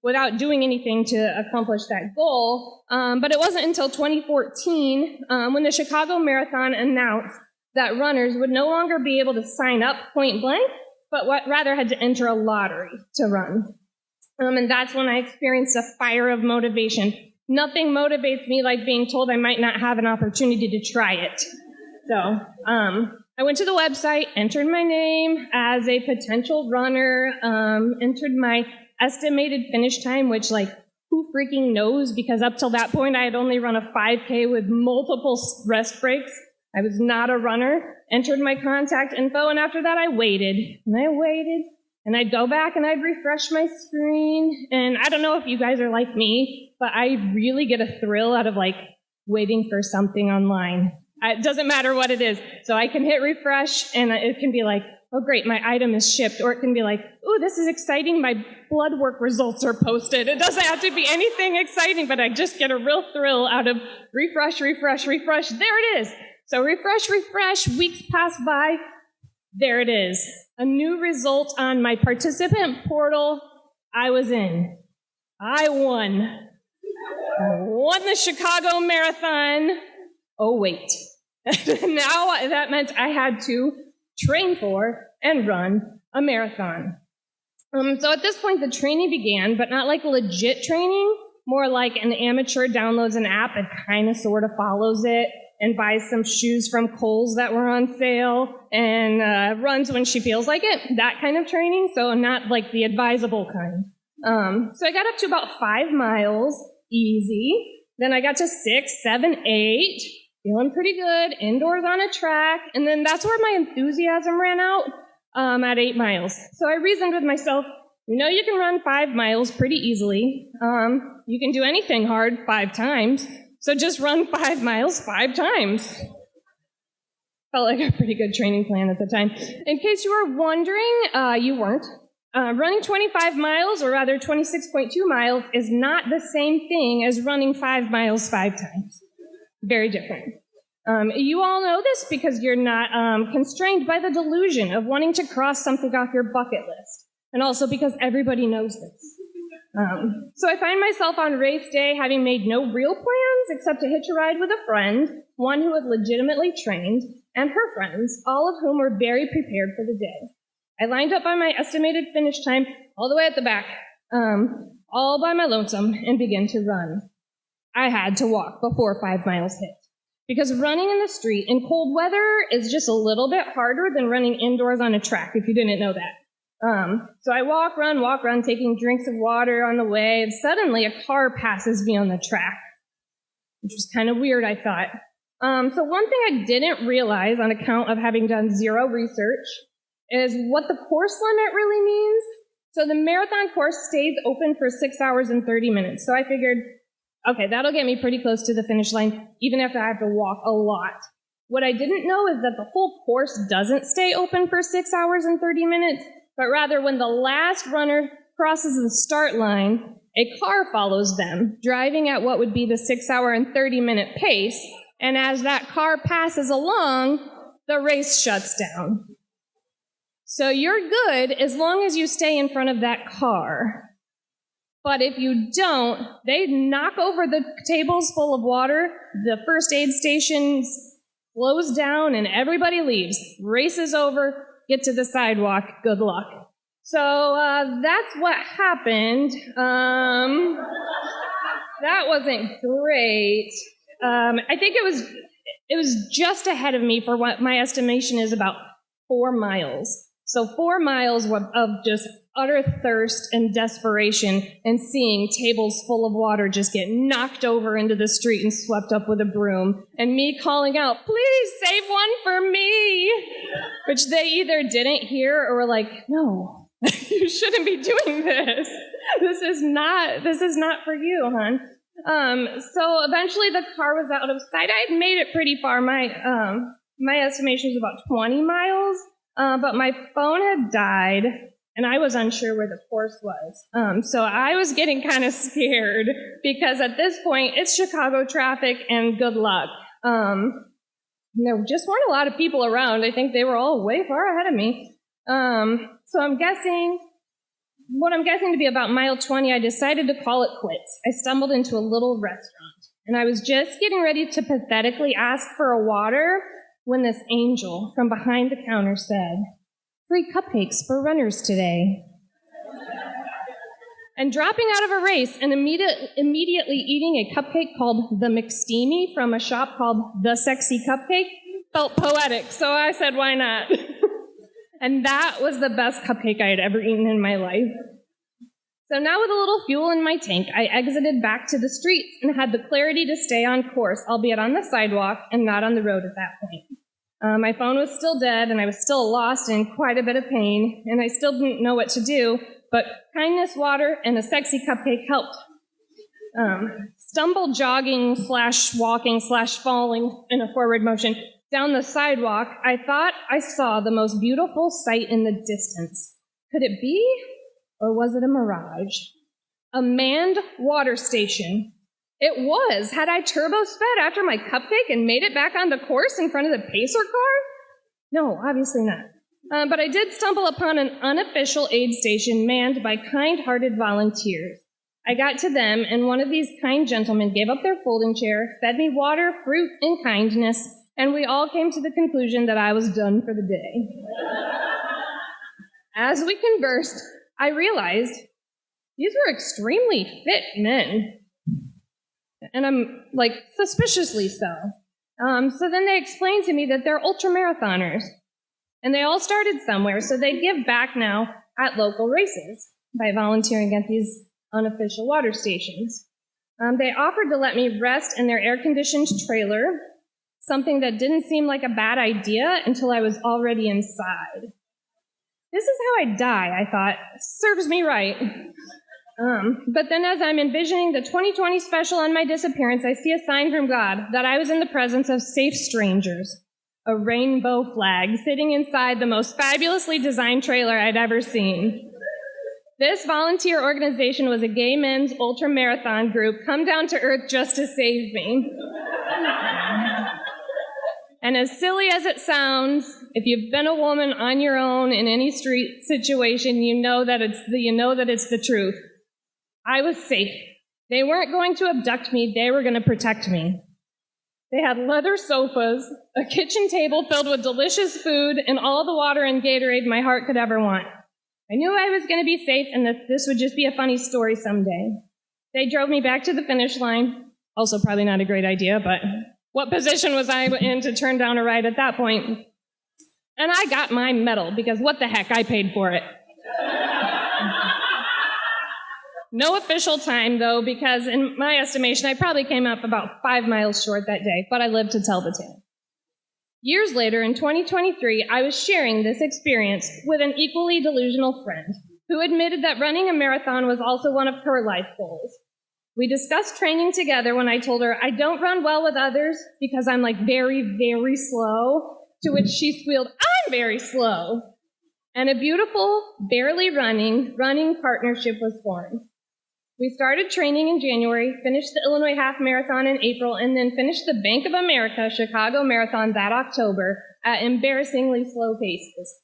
without doing anything to accomplish that goal. But it wasn't until 2014 when the Chicago Marathon announced that runners would no longer be able to sign up point blank, but rather had to enter a lottery to run. And that's when I experienced a fire of motivation. Nothing motivates me like being told I might not have an opportunity to try it. So I went to the website, entered my name as a potential runner, entered my estimated finish time, which, like, who freaking knows? Because up till that point, I had only run a 5K with multiple rest breaks. I was not a runner. Entered my contact info, and after that, I waited. And I waited, and I'd go back and I'd refresh my screen. And I don't know if you guys are like me, but I really get a thrill out of, like, waiting for something online. It doesn't matter what it is. So I can hit refresh, and it can be like, oh, great, my item is shipped. Or it can be like, oh, this is exciting, my blood work results are posted. It doesn't have to be anything exciting, but I just get a real thrill out of refresh, refresh, refresh. There it is. So refresh, refresh, weeks pass by. There it is. A new result on my participant portal. I was in. I won. I won the Chicago Marathon. Oh, wait. Now that meant I had to train for and run a marathon. So at this point, the training began, but not like legit training, more like an amateur downloads an app and kind of sort of follows it and buys some shoes from Kohl's that were on sale and runs when she feels like it, that kind of training, so not like the advisable kind. So I got up to about 5 miles, easy. Then I got to 6, 7, 8, feeling pretty good, indoors on a track, and then that's where my enthusiasm ran out at 8 miles. So I reasoned with myself, you know you can run 5 miles pretty easily. You can do anything hard 5 times, so just run 5 miles 5 times. Felt like a pretty good training plan at the time. In case you were wondering, you weren't. Running 25 miles, or rather 26.2 miles, is not the same thing as running 5 miles 5 times. Very different. You all know this because you're not constrained by the delusion of wanting to cross something off your bucket list, and also because everybody knows this. So I find myself on race day having made no real plans except to hitch a ride with a friend, one who had legitimately trained, and her friends, all of whom were very prepared for the day. I lined up by my estimated finish time all the way at the back, all by my lonesome, and began to run. I had to walk before 5 miles hit, because running in the street in cold weather is just a little bit harder than running indoors on a track, if you didn't know that. So I walk, run, taking drinks of water on the way, and suddenly a car passes me on the track, which was kind of weird, I thought. So one thing I didn't realize on account of having done zero research is what the course limit really means. So the marathon course stays open for 6 hours and 30 minutes. So I figured, okay, that'll get me pretty close to the finish line, even if I have to walk a lot. What I didn't know is that the whole course doesn't stay open for 6 hours and 30 minutes, but rather when the last runner crosses the start line, a car follows them, driving at what would be the 6 hour and 30 minute pace, and as that car passes along, the race shuts down. So you're good as long as you stay in front of that car. But if you don't, they knock over the tables full of water, the first aid stations close down, and everybody leaves. Race is over, get to the sidewalk, good luck. So that's what happened. That wasn't great. I think it was just ahead of me for what my estimation is about 4 miles. So 4 miles of just utter thirst and desperation, and seeing tables full of water just get knocked over into the street and swept up with a broom, and me calling out, please save one for me, which they either didn't hear or were like, no, you shouldn't be doing this. This is not for you, hon. So eventually the car was out of sight. I had made it pretty far. My estimation was about 20 miles, but my phone had died, and I was unsure where the course was. So I was getting kind of scared, because at this point, it's Chicago traffic, and good luck. There just weren't a lot of people around. I think they were all way far ahead of me. So I'm guessing to be about mile 20, I decided to call it quits. I stumbled into a little restaurant, and I was just getting ready to pathetically ask for a water when this angel from behind the counter said, "Free cupcakes for runners today." and dropping out of a race and immediately eating a cupcake called the McSteamy from a shop called The Sexy Cupcake felt poetic, so I said, why not? And that was the best cupcake I had ever eaten in my life. So now with a little fuel in my tank, I exited back to the streets and had the clarity to stay on course, albeit on the sidewalk and not on the road at that point. My phone was still dead, and I was still lost and in quite a bit of pain, and I still didn't know what to do, but kindness, water, and a sexy cupcake helped. Stumbled jogging / walking / falling in a forward motion down the sidewalk, I thought I saw the most beautiful sight in the distance. Could it be? Or was it a mirage? A manned water station. It was. Had I turbo sped after my cupcake and made it back on the course in front of the pacer car? No, obviously not. But I did stumble upon an unofficial aid station manned by kind-hearted volunteers. I got to them, and one of these kind gentlemen gave up their folding chair, fed me water, fruit, and kindness, and we all came to the conclusion that I was done for the day. As we conversed, I realized these were extremely fit men. And I'm like, suspiciously so. So then they explained to me that they're ultramarathoners. And they all started somewhere, so they give back now at local races by volunteering at these unofficial water stations. They offered to let me rest in their air-conditioned trailer, something that didn't seem like a bad idea until I was already inside. This is how I die, I thought. Serves me right. But then as I'm envisioning the 2020 special on my disappearance, I see a sign from God that I was in the presence of safe strangers, a rainbow flag sitting inside the most fabulously designed trailer I'd ever seen. This volunteer organization was a gay men's ultra-marathon group come down to earth just to save me. And as silly as it sounds, if you've been a woman on your own in any street situation, you know that it's the truth. I was safe. They weren't going to abduct me, they were going to protect me. They had leather sofas, a kitchen table filled with delicious food, and all the water and Gatorade my heart could ever want. I knew I was going to be safe and that this would just be a funny story someday. They drove me back to the finish line. Also probably not a great idea, but what position was I in to turn down a ride at that point? And I got my medal, because what the heck, I paid for it. No official time, though, because in my estimation, I probably came up about 5 miles short that day, but I lived to tell the tale. Years later, in 2023, I was sharing this experience with an equally delusional friend who admitted that running a marathon was also one of her life goals. We discussed training together when I told her I don't run well with others because I'm like very, very slow, to which she squealed, I'm very slow. And a beautiful, barely running partnership was formed. We started training in January, finished the Illinois Half Marathon in April, and then finished the Bank of America Chicago Marathon that October at embarrassingly slow paces.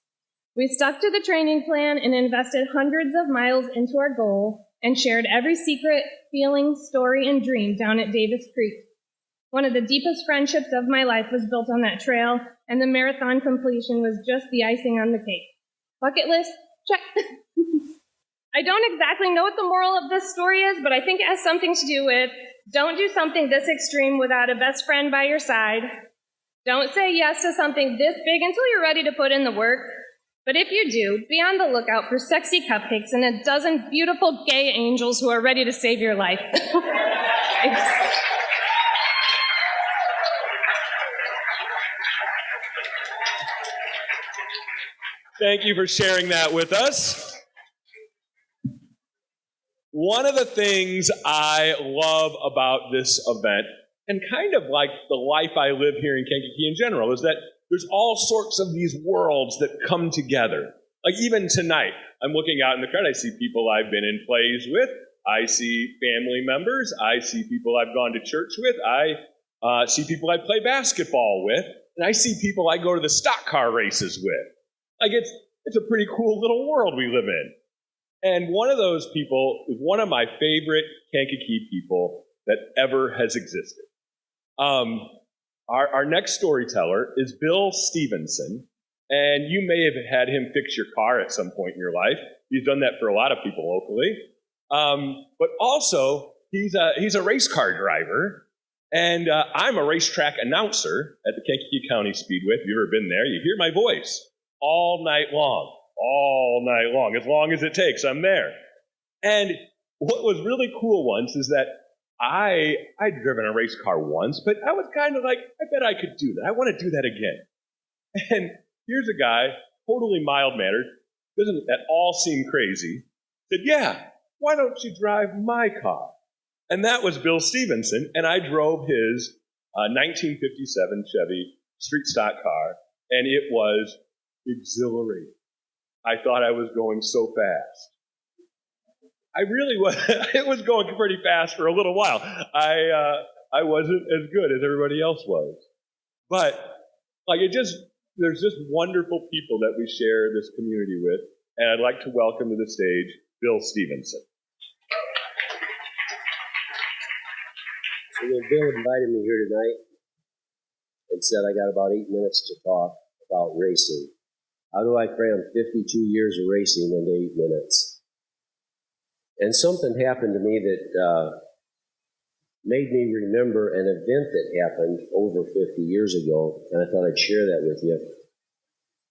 We stuck to the training plan and invested hundreds of miles into our goal and shared every secret, feeling, story, and dream down at Davis Creek. One of the deepest friendships of my life was built on that trail, and the marathon completion was just the icing on the cake. Bucket list? Check. I don't exactly know what the moral of this story is, but I think it has something to do with don't do something this extreme without a best friend by your side. Don't say yes to something this big until you're ready to put in the work. But if you do, be on the lookout for sexy cupcakes and a dozen beautiful gay angels who are ready to save your life. Thank you for sharing that with us. One of the things I love about this event, and kind of like the life I live here in Kankakee in general, is that there's all sorts of these worlds that come together. Like even tonight, I'm looking out in the crowd, I see people I've been in plays with, I see family members, I see people I've gone to church with, I see people I play basketball with, and I see people I go to the stock car races with. Like it's a pretty cool little world we live in. And one of those people is one of my favorite Kankakee people that ever has existed. Our next storyteller is Bill Stevenson, and you may have had him fix your car at some point in your life. He's done that for a lot of people locally. But also, he's a race car driver, and I'm a racetrack announcer at the Kankakee County Speedway. If you've ever been there, you hear my voice all night long, as long as it takes, I'm there. And what was really cool once is that I'd driven a race car once, but I was kind of like, I bet I could do that. I want to do that again. And here's a guy, totally mild-mannered, doesn't at all seem crazy, said, yeah, why don't you drive my car? And that was Bill Stevenson, and I drove his 1957 Chevy street stock car, and it was exhilarating. I thought I was going so fast. I really was. It was going pretty fast for a little while. I wasn't as good as everybody else was. But there's just wonderful people that we share this community with, and I'd like to welcome to the stage Bill Stevenson. So Bill invited me here tonight and said I got about 8 minutes to talk about racing. How do I cram 52 years of racing into 8 minutes? And something happened to me that made me remember an event that happened over 50 years ago, and I thought I'd share that with you.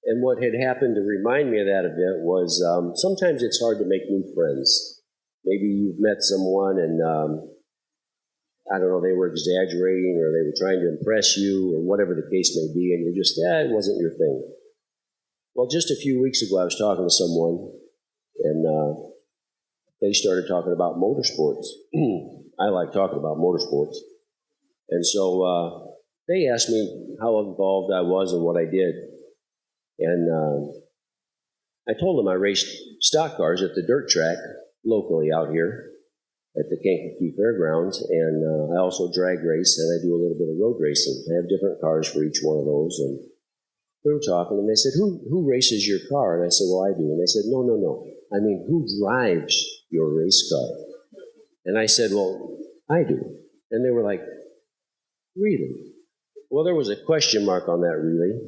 And what had happened to remind me of that event was sometimes it's hard to make new friends. Maybe you've met someone and, I don't know, they were exaggerating or they were trying to impress you or whatever the case may be, and you're just, it wasn't your thing. Well, just a few weeks ago, I was talking to someone, and they started talking about motorsports. I like talking about motorsports. And so they asked me how involved I was and what I did. And I told them I raced stock cars at the dirt track locally out here at the Kankakee Fairgrounds. And I also drag race, and I do a little bit of road racing. I have different cars for each one of those. And we were talking, and they said, who races your car? And I said, well, I do. And they said, no. I mean, who drives your race car? And I said, well, I do. And they were like, really? Well, there was a question mark on that really,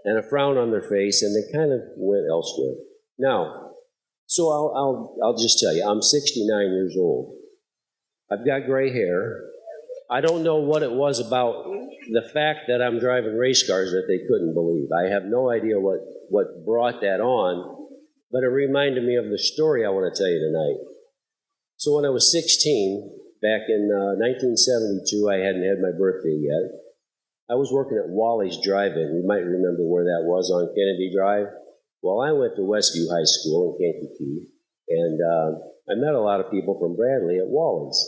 and a frown on their face, and they kind of went elsewhere. Now, so I'll just tell you, I'm 69 years old. I've got gray hair. I don't know what it was about the fact that I'm driving race cars that they couldn't believe. I have no idea what brought that on, but it reminded me of the story I want to tell you tonight. So when I was 16, back in 1972, I hadn't had my birthday yet. I was working at Wally's Drive-In. You might remember where that was on Kennedy Drive. Well, I went to Westview High School in Kankakee, and I met a lot of people from Bradley at Wally's.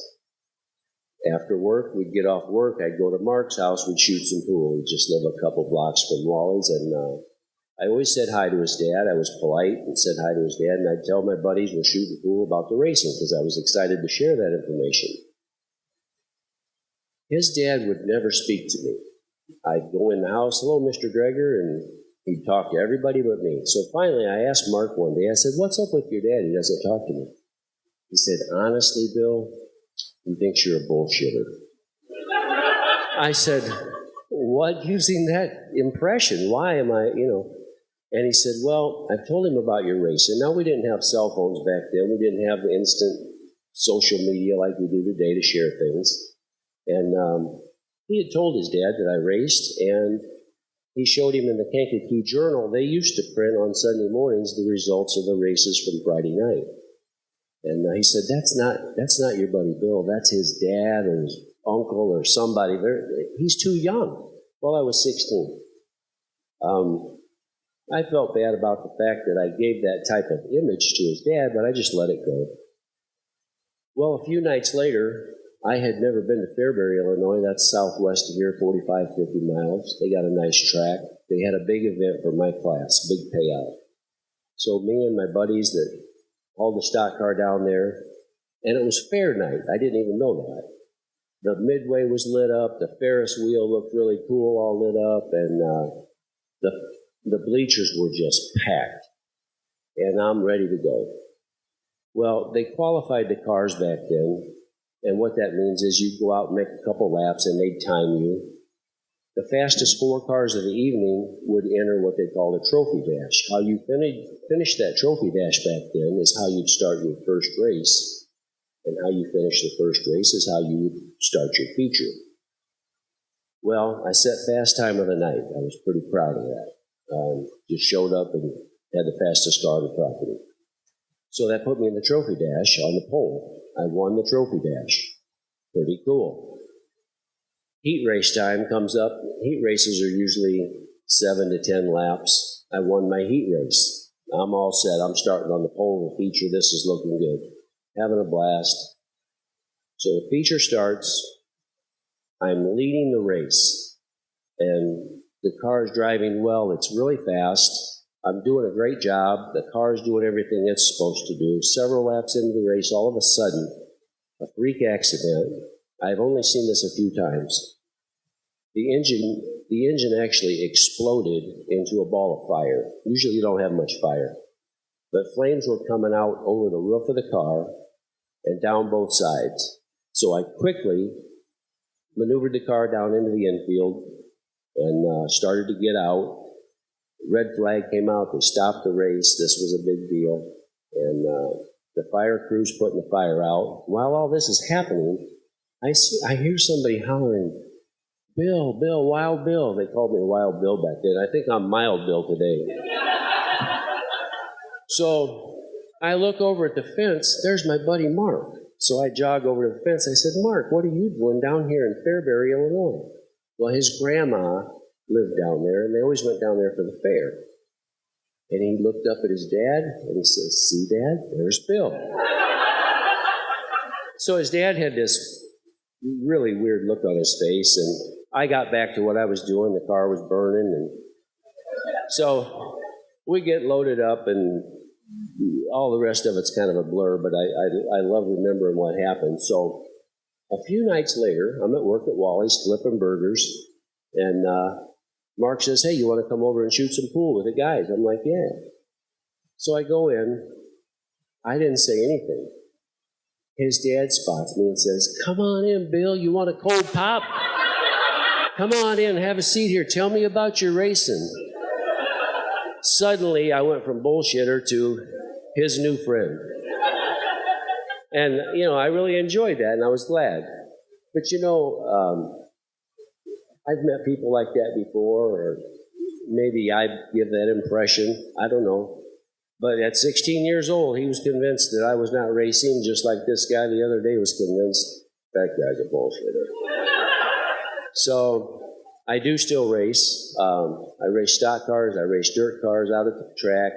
After work, we'd get off work, I'd go to Mark's house, we'd shoot some pool. We'd just live a couple blocks from Wally's, and I always said hi to his dad. I was polite and said hi to his dad, and I'd tell my buddies we're shooting pool about the racing because I was excited to share that information. His dad would never speak to me. I'd go in the house, hello, Mr. Dreger, and he'd talk to everybody but me. So finally, I asked Mark one day, I said, what's up with your dad? He doesn't talk to me. He said, honestly, Bill, he thinks you're a bullshitter. I said, what gives him that impression? Why am I, And he said, well, I told him about your racing. Now, we didn't have cell phones back then. We didn't have instant social media like we do today to share things. And he had told his dad that I raced, and he showed him in the Kankakee Journal. They used to print on Sunday mornings the results of the races from Friday night. And he said, that's not your buddy Bill. That's his dad or his uncle or somebody. He's too young. Well, I was 16. I felt bad about the fact that I gave that type of image to his dad, but I just let it go. Well, a few nights later, I had never been to Fairbury, Illinois. That's southwest of here, 45, 50 miles. They got a nice track. They had a big event for my class, big payout. So me and my buddies that hauled the stock car down there, and it was fair night. I didn't even know that. The midway was lit up. The Ferris wheel looked really cool, all lit up, and the bleachers were just packed. And I'm ready to go. Well, they qualified the cars back then. And what that means is you go out and make a couple laps, and they'd time you. the fastest 4 cars of the evening would enter what they called a trophy dash. How you finish that trophy dash back then is how you'd start your first race, and how you finish the first race is how you would start your feature. Well, I set fast time of the night. I was pretty proud of that. Just showed up and had the fastest car on the property. So that put me in the trophy dash on the pole. I won the trophy dash. Pretty cool. Heat race time comes up. Heat races are usually 7 to 10 laps. I won my heat race. I'm all set. I'm starting on the pole of the feature. This is looking good. Having a blast. So the feature starts. I'm leading the race. And the car is driving well. It's really fast. I'm doing a great job. The car is doing everything it's supposed to do. Several laps into the race, all of a sudden, a freak accident. I've only seen this a few times. The engine actually exploded into a ball of fire. Usually you don't have much fire. But flames were coming out over the roof of the car and down both sides. So I quickly maneuvered the car down into the infield and started to get out. Red flag came out. They stopped the race. This was a big deal. And the fire crew's putting the fire out. While all this is happening, I hear somebody hollering, Bill, Wild Bill. They called me Wild Bill back then. I think I'm Mild Bill today. So I look over at the fence. There's my buddy Mark. So I jog over to the fence. I said, Mark, what are you doing down here in Fairbury, Illinois? Well, his grandma lived down there, and they always went down there for the fair. And he looked up at his dad, and he says, see, Dad, there's Bill. So his dad had this really weird look on his face, and I got back to what I was doing. The car was burning, and so we get loaded up, and all the rest of it's kind of a blur, but I love remembering what happened. So a few nights later, I'm at work at Wally's flipping burgers, and Mark says, hey, you want to come over and shoot some pool with the guys? I'm like, yeah. So I go in. I didn't say anything. His dad spots me and says, come on in, Bill. You want a cold pop? Come on in, have a seat here. Tell me about your racing. Suddenly, I went from bullshitter to his new friend. And, I really enjoyed that, and I was glad. But, I've met people like that before, or maybe I give that impression. I don't know. But at 16 years old, he was convinced that I was not racing, just like this guy the other day was convinced that guy's a bullshitter. So I do still race. I race stock cars. I race dirt cars out at the track.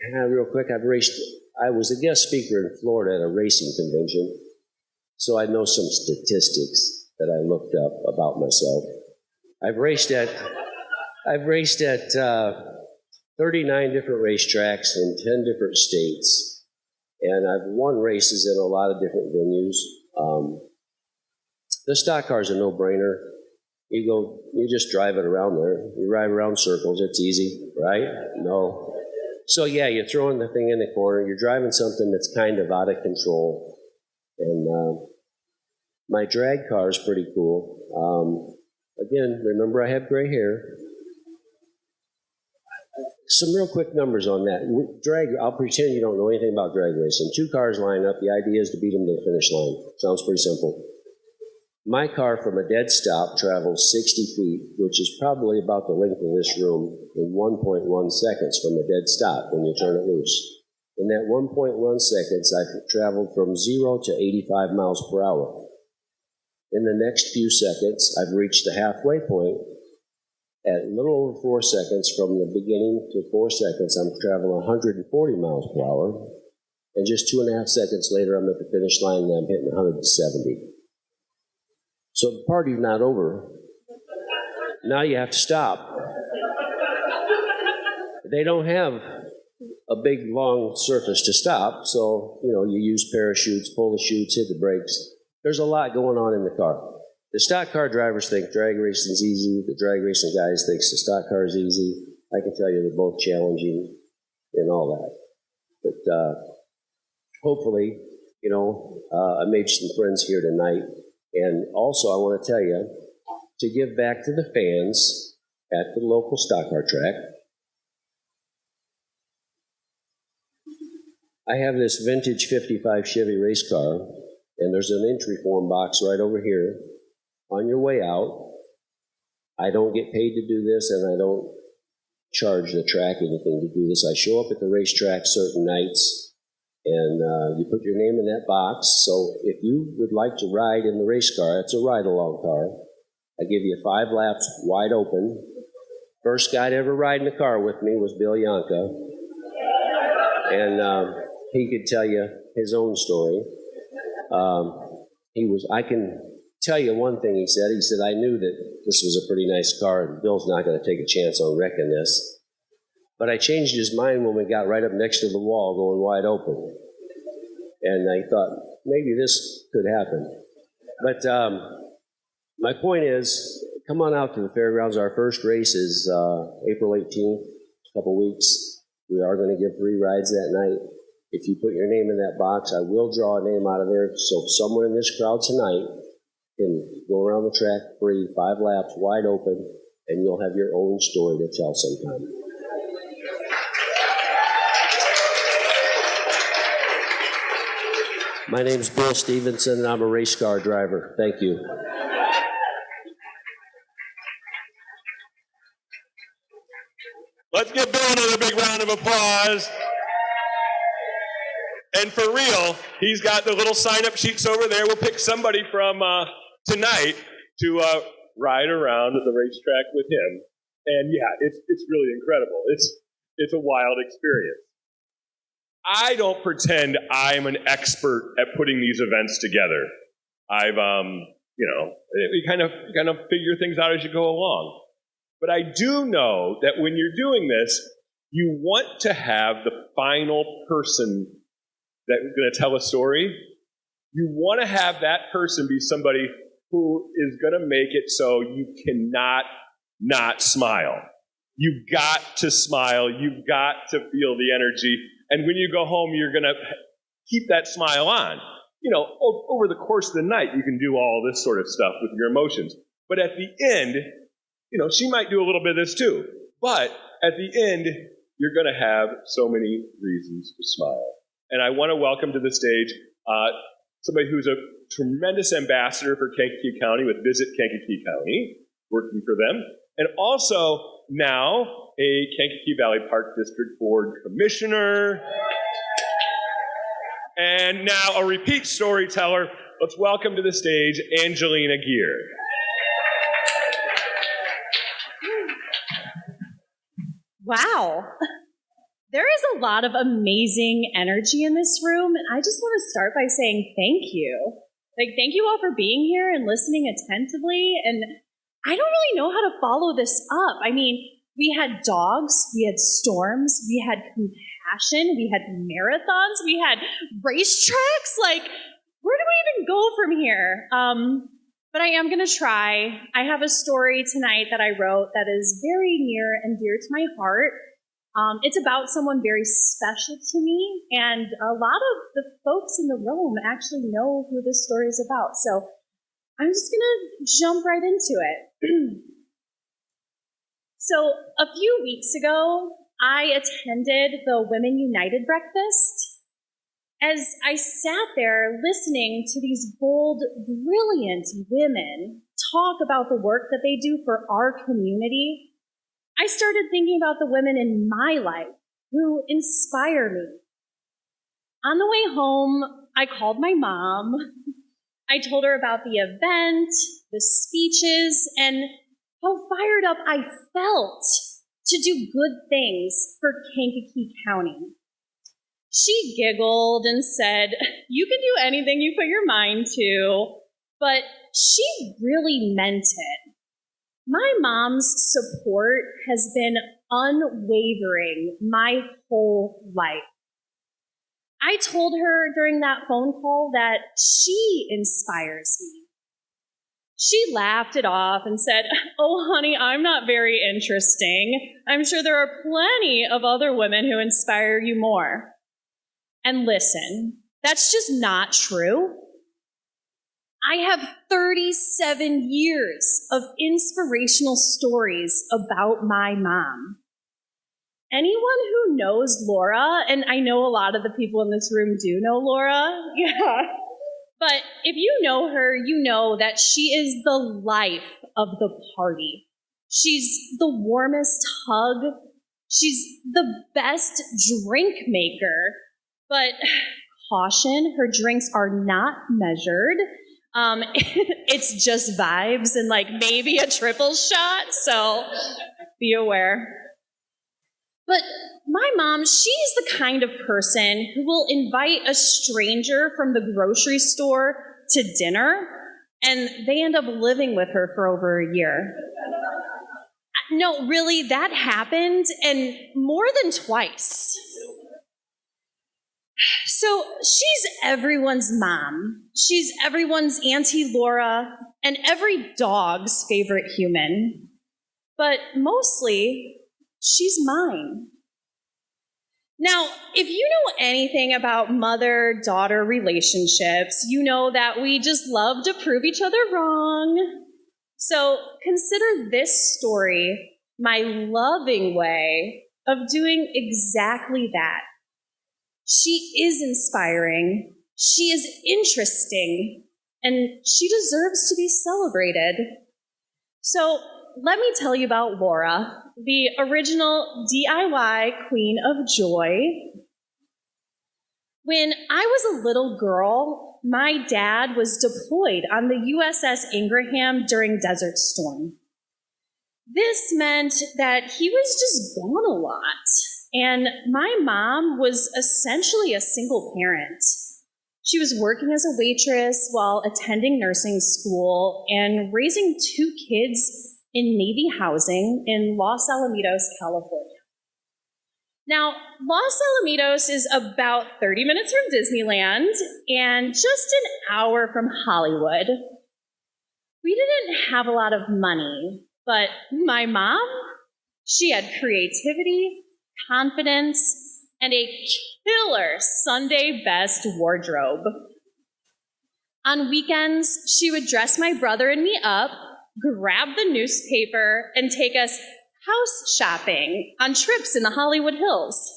And real quick, I was a guest speaker in Florida at a racing convention, so I know some statistics that I looked up about myself. I've raced at 39 different racetracks in 10 different states, and I've won races in a lot of different venues. The stock car's a no-brainer. You just drive it around there. You ride around circles. It's easy, right? No. So yeah, you're throwing the thing in the corner. You're driving something that's kind of out of control, and my drag car is pretty cool. Again, remember I have gray hair. Some real quick numbers on that. Drag, I'll pretend you don't know anything about drag racing. 2 cars line up. The idea is to beat them to the finish line. Sounds pretty simple. My car from a dead stop travels 60 feet, which is probably about the length of this room, in 1.1 seconds from a dead stop when you turn it loose. In that 1.1 seconds, I've traveled from 0 to 85 miles per hour. In the next few seconds, I've reached the halfway point. At a little over 4 seconds from the beginning to 4 seconds, I'm traveling 140 miles per hour. And just 2.5 seconds later, I'm at the finish line and I'm hitting 170. So the party's not over. Now you have to stop. They don't have a big, long surface to stop, so, you use parachutes, pull the chutes, hit the brakes. There's a lot going on in the car. The stock car drivers think drag racing's easy. The drag racing guys think the stock car is easy. I can tell you they're both challenging and all that. But hopefully, I made some friends here tonight. And also, I want to tell you, to give back to the fans at the local stock car track. I have this vintage 55 Chevy race car, and there's an entry form box right over here. On your way out, I don't get paid to do this, and I don't charge the track anything to do this. I show up at the racetrack certain nights, and you put your name in that box. So if you would like to ride in the race car, it's a ride-along car. I give you 5 laps wide open. First guy to ever ride in the car with me was Bill Yonka, and he could tell you his own story. I can tell you one thing he said. He said, I knew that this was a pretty nice car, and Bill's not going to take a chance on wrecking this. But I changed his mind when we got right up next to the wall going wide open. And I thought, maybe this could happen. But my point is, come on out to the fairgrounds. Our first race is April 18th, a couple weeks. We are going to give 3 rides that night. If you put your name in that box, I will draw a name out of there. So someone in this crowd tonight can go around the track free, 5 laps, wide open, and you'll have your own story to tell sometime. My name's Bill Stevenson, and I'm a race car driver. Thank you. Let's give Bill another big round of applause. And for real, he's got the little sign-up sheets over there. We'll pick somebody from tonight to ride around at the racetrack with him. And yeah, it's really incredible. It's a wild experience. I don't pretend I'm an expert at putting these events together. I've you kind of figure things out as you go along. But I do know that when you're doing this, you want to have the final person that's going to tell a story. You want to have that person be somebody who is going to make it so you cannot not smile. You've got to smile. You've got to feel the energy. And when you go home, you're going to keep that smile on. You know, over the course of the night, you can do all this sort of stuff with your emotions. But at the end, you know, she might do a little bit of this too. But at the end, you're going to have so many reasons to smile. And I want to welcome to the stage somebody who's a tremendous ambassador for Kankakee County with Visit Kankakee County, working for them, and also now a Kankakee Valley Park District Board Commissioner, and now a repeat storyteller. Let's welcome to the stage Angelina Gear. Wow. There is a lot of amazing energy in this room, and I just want to start by saying thank you. Thank you all for being here and listening attentively, and I don't really know how to follow this up. I mean, we had dogs, we had storms, we had compassion, we had marathons, we had racetracks. Like, where do we even go from here? But I am going to try. I have a story tonight that I wrote that is very near and dear to my heart. It's about someone very special to me, and a lot of the folks in the room actually know who this story is about. So I'm just going to jump right into it. So a few weeks ago, I attended the Women United breakfast. As I sat there listening to these bold, brilliant women talk about the work that they do for our community, I started thinking about the women in my life who inspire me. On the way home, I called my mom. I told her about the event, the speeches, and how fired up I felt to do good things for Kankakee County. She giggled and said, "You can do anything you put your mind to," but she really meant it. My mom's support has been unwavering my whole life. I told her during that phone call that she inspires me. She laughed it off and said, "Oh, honey, I'm not very interesting. I'm sure there are plenty of other women who inspire you more." And listen, that's just not true. I have 37 years of inspirational stories about my mom. Anyone who knows Laura, and I know a lot of the people in this room do know Laura, yeah. But if you know her, you know that she is the life of the party. She's the warmest hug. She's the best drink maker. But caution, her drinks are not measured. It's just vibes and like maybe a triple shot, so be aware. But my mom, she's the kind of person who will invite a stranger from the grocery store to dinner, and they end up living with her for over a year. No, really, that happened, and more than twice. So she's everyone's mom. She's everyone's Auntie Laura, and every dog's favorite human. But mostly, she's mine. Now, if you know anything about mother-daughter relationships, you know that we just love to prove each other wrong. So consider this story my loving way of doing exactly that. She is inspiring, she is interesting, and she deserves to be celebrated. So let me tell you about Laura, the original DIY queen of joy. When I was a little girl, my dad was deployed on the USS Ingraham during Desert Storm. This meant that he was just gone a lot, and my mom was essentially a single parent. She was working as a waitress while attending nursing school and raising 2 kids in Navy housing in Los Alamitos, California. Now, Los Alamitos is about 30 minutes from Disneyland and just an hour from Hollywood. We didn't have a lot of money, but my mom, she had creativity, confidence, and a killer Sunday best wardrobe. On weekends, she would dress my brother and me up, grab the newspaper, and take us house shopping on trips in the Hollywood Hills.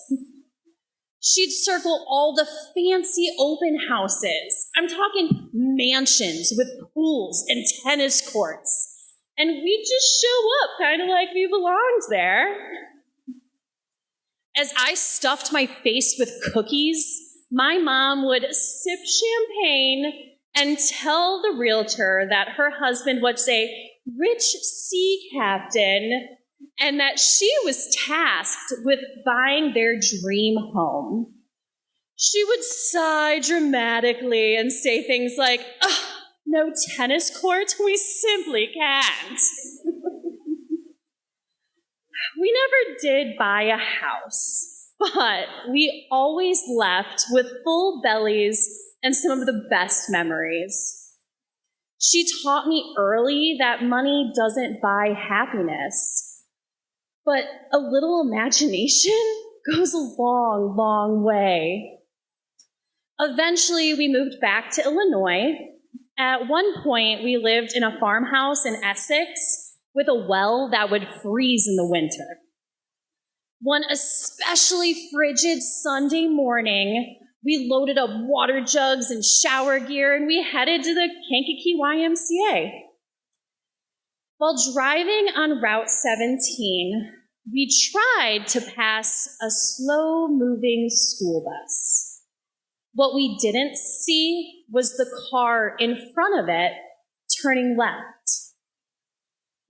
She'd circle all the fancy open houses. I'm talking mansions with pools and tennis courts. And we'd just show up kind of like we belonged there. As I stuffed my face with cookies, my mom would sip champagne and tell the realtor that her husband was a rich sea captain and that she was tasked with buying their dream home. She would sigh dramatically and say things like, "Oh, no tennis court? We simply can't." We never did buy a house, but we always left with full bellies and some of the best memories. She taught me early that money doesn't buy happiness, but a little imagination goes a long, long way. Eventually, we moved back to Illinois. At one point, we lived in a farmhouse in Essex with a well that would freeze in the winter. One especially frigid Sunday morning, we loaded up water jugs and shower gear, and we headed to the Kankakee YMCA. While driving on Route 17, we tried to pass a slow-moving school bus. What we didn't see was the car in front of it turning left.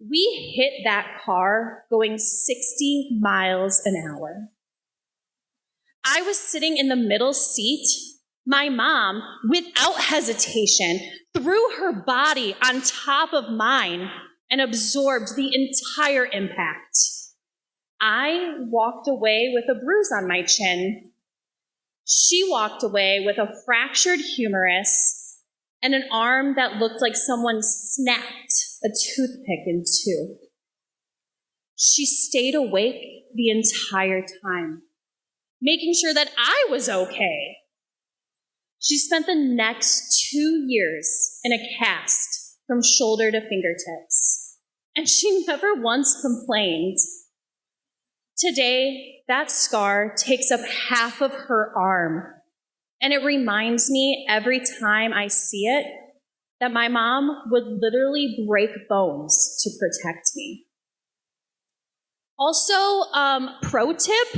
We hit that car going 60 miles an hour. I was sitting in the middle seat. My mom, without hesitation, threw her body on top of mine and absorbed the entire impact. I walked away with a bruise on my chin. She walked away with a fractured humerus and an arm that looked like someone snapped a toothpick in 2. She stayed awake the entire time, making sure that I was okay. She spent the next 2 years in a cast from shoulder to fingertips, and she never once complained. Today, that scar takes up half of her arm, and it reminds me every time I see it that my mom would literally break bones to protect me. Also, pro tip,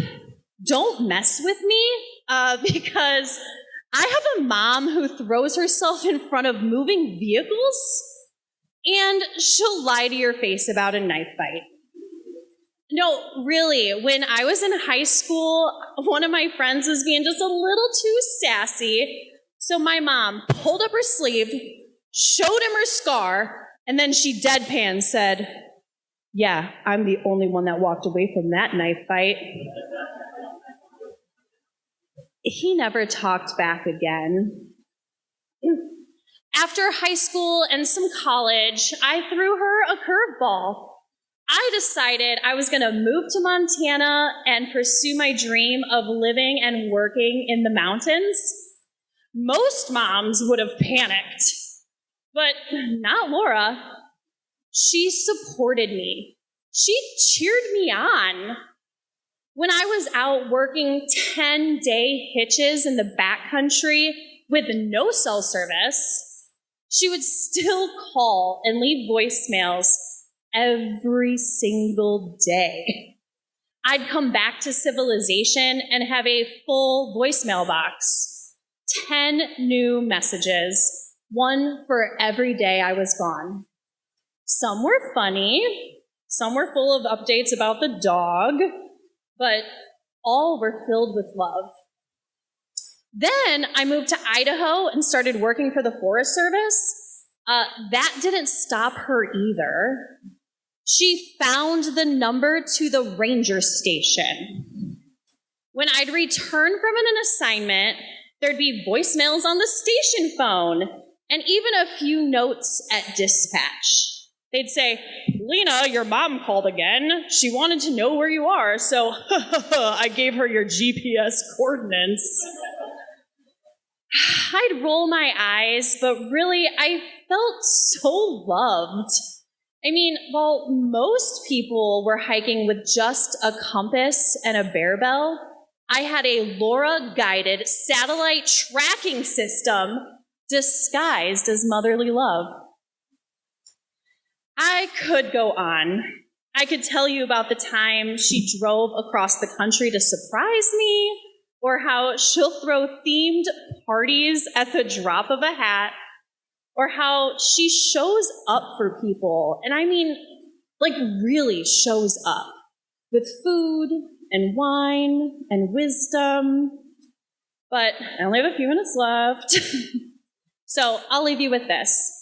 don't mess with me, because I have a mom who throws herself in front of moving vehicles, and she'll lie to your face about a knife fight. No, really, when I was in high school, one of my friends was being just a little too sassy, so my mom pulled up her sleeve, showed him her scar, and then she deadpan said, "Yeah, I'm the only one that walked away from that knife fight." He never talked back again. After high school and some college, I threw her a curveball. I decided I was going to move to Montana and pursue my dream of living and working in the mountains. Most moms would have panicked, but not Laura. She supported me. She cheered me on. When I was out working 10-day hitches in the backcountry with no cell service, she would still call and leave voicemails every single day. I'd come back to civilization and have a full voicemail box. 10 new messages, one for every day I was gone. Some were funny, some were full of updates about the dog, but all were filled with love. Then I moved to Idaho and started working for the Forest Service. That didn't stop her either. She found the number to the ranger station. When I'd return from an assignment, there'd be voicemails on the station phone and even a few notes at dispatch. They'd say, "Lena, your mom called again. She wanted to know where you are, so I gave her your GPS coordinates." I'd roll my eyes, but really, I felt so loved. I mean, while most people were hiking with just a compass and a bear bell, I had a LoRa-guided satellite tracking system disguised as motherly love. I could go on. I could tell you about the time she drove across the country to surprise me, or how she'll throw themed parties at the drop of a hat, or how she shows up for people, and I mean, like really shows up, with food and wine and wisdom. But I only have a few minutes left, so I'll leave you with this.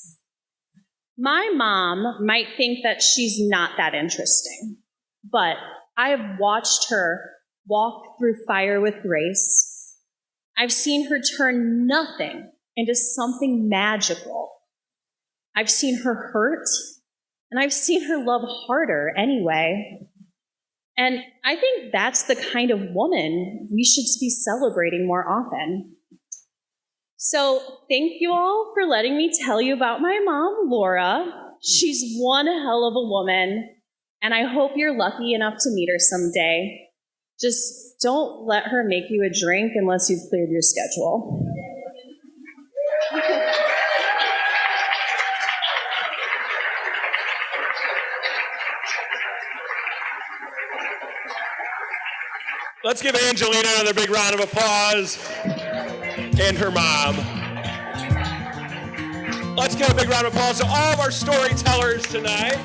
My mom might think that she's not that interesting, but I have watched her walk through fire with grace. I've seen her turn nothing into something magical. I've seen her hurt, and I've seen her love harder anyway. And I think that's the kind of woman we should be celebrating more often. So thank you all for letting me tell you about my mom, Laura. She's one hell of a woman, and I hope you're lucky enough to meet her someday. Just don't let her make you a drink unless you've cleared your schedule. Let's give Angelina another big round of applause, and her mom. Let's give a big round of applause to all of our storytellers tonight.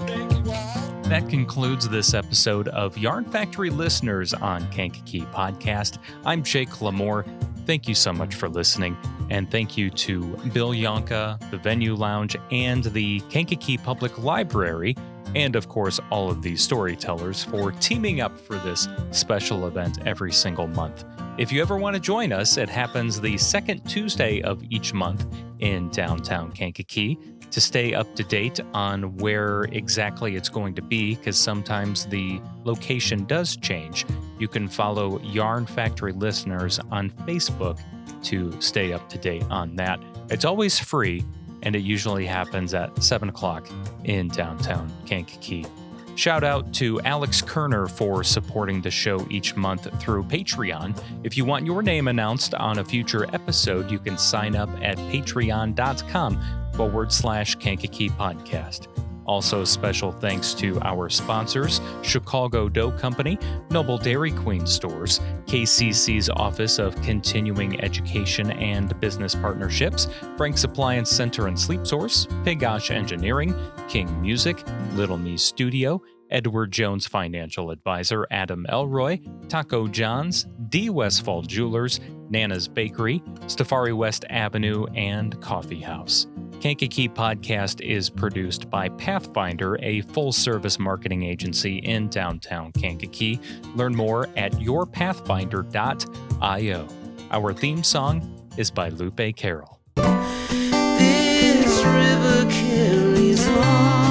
Thank you all. That concludes this episode of Yarn Factory Listeners on Kankakee Podcast. I'm Jake LaMore. Thank you so much for listening, and thank you to Bill Yonka, the Venue Lounge, and the Kankakee Public Library, and of course all of these storytellers for teaming up for this special event every single month. If you ever want to join us, it happens the second Tuesday of each month in downtown Kankakee. To stay up to date on where exactly it's going to be, because sometimes the location does change, you can follow Yarn Factory Listeners on Facebook to stay up to date on that. It's always free, and it usually happens at 7 o'clock in downtown Kankakee. Shout out to Alex Kerner for supporting the show each month through Patreon. If you want your name announced on a future episode, you can sign up at patreon.com/Kankakee Podcast. Also, special thanks to our sponsors, Chicago Dough Company, Noble Dairy Queen Stores, KCC's Office of Continuing Education and Business Partnerships, Frank's Appliance Center and Sleep Source, Pigosh Engineering, King Music, Little Me Studio, Edward Jones Financial Advisor Adam Elroy, Taco John's, D. Westfall Jewelers, Nana's Bakery, Stafari West Avenue, and Coffee House. Kankakee Podcast is produced by Pathfinder, a full-service marketing agency in downtown Kankakee. Learn more at yourpathfinder.io. Our theme song is by Lupe Carroll. This river carries on.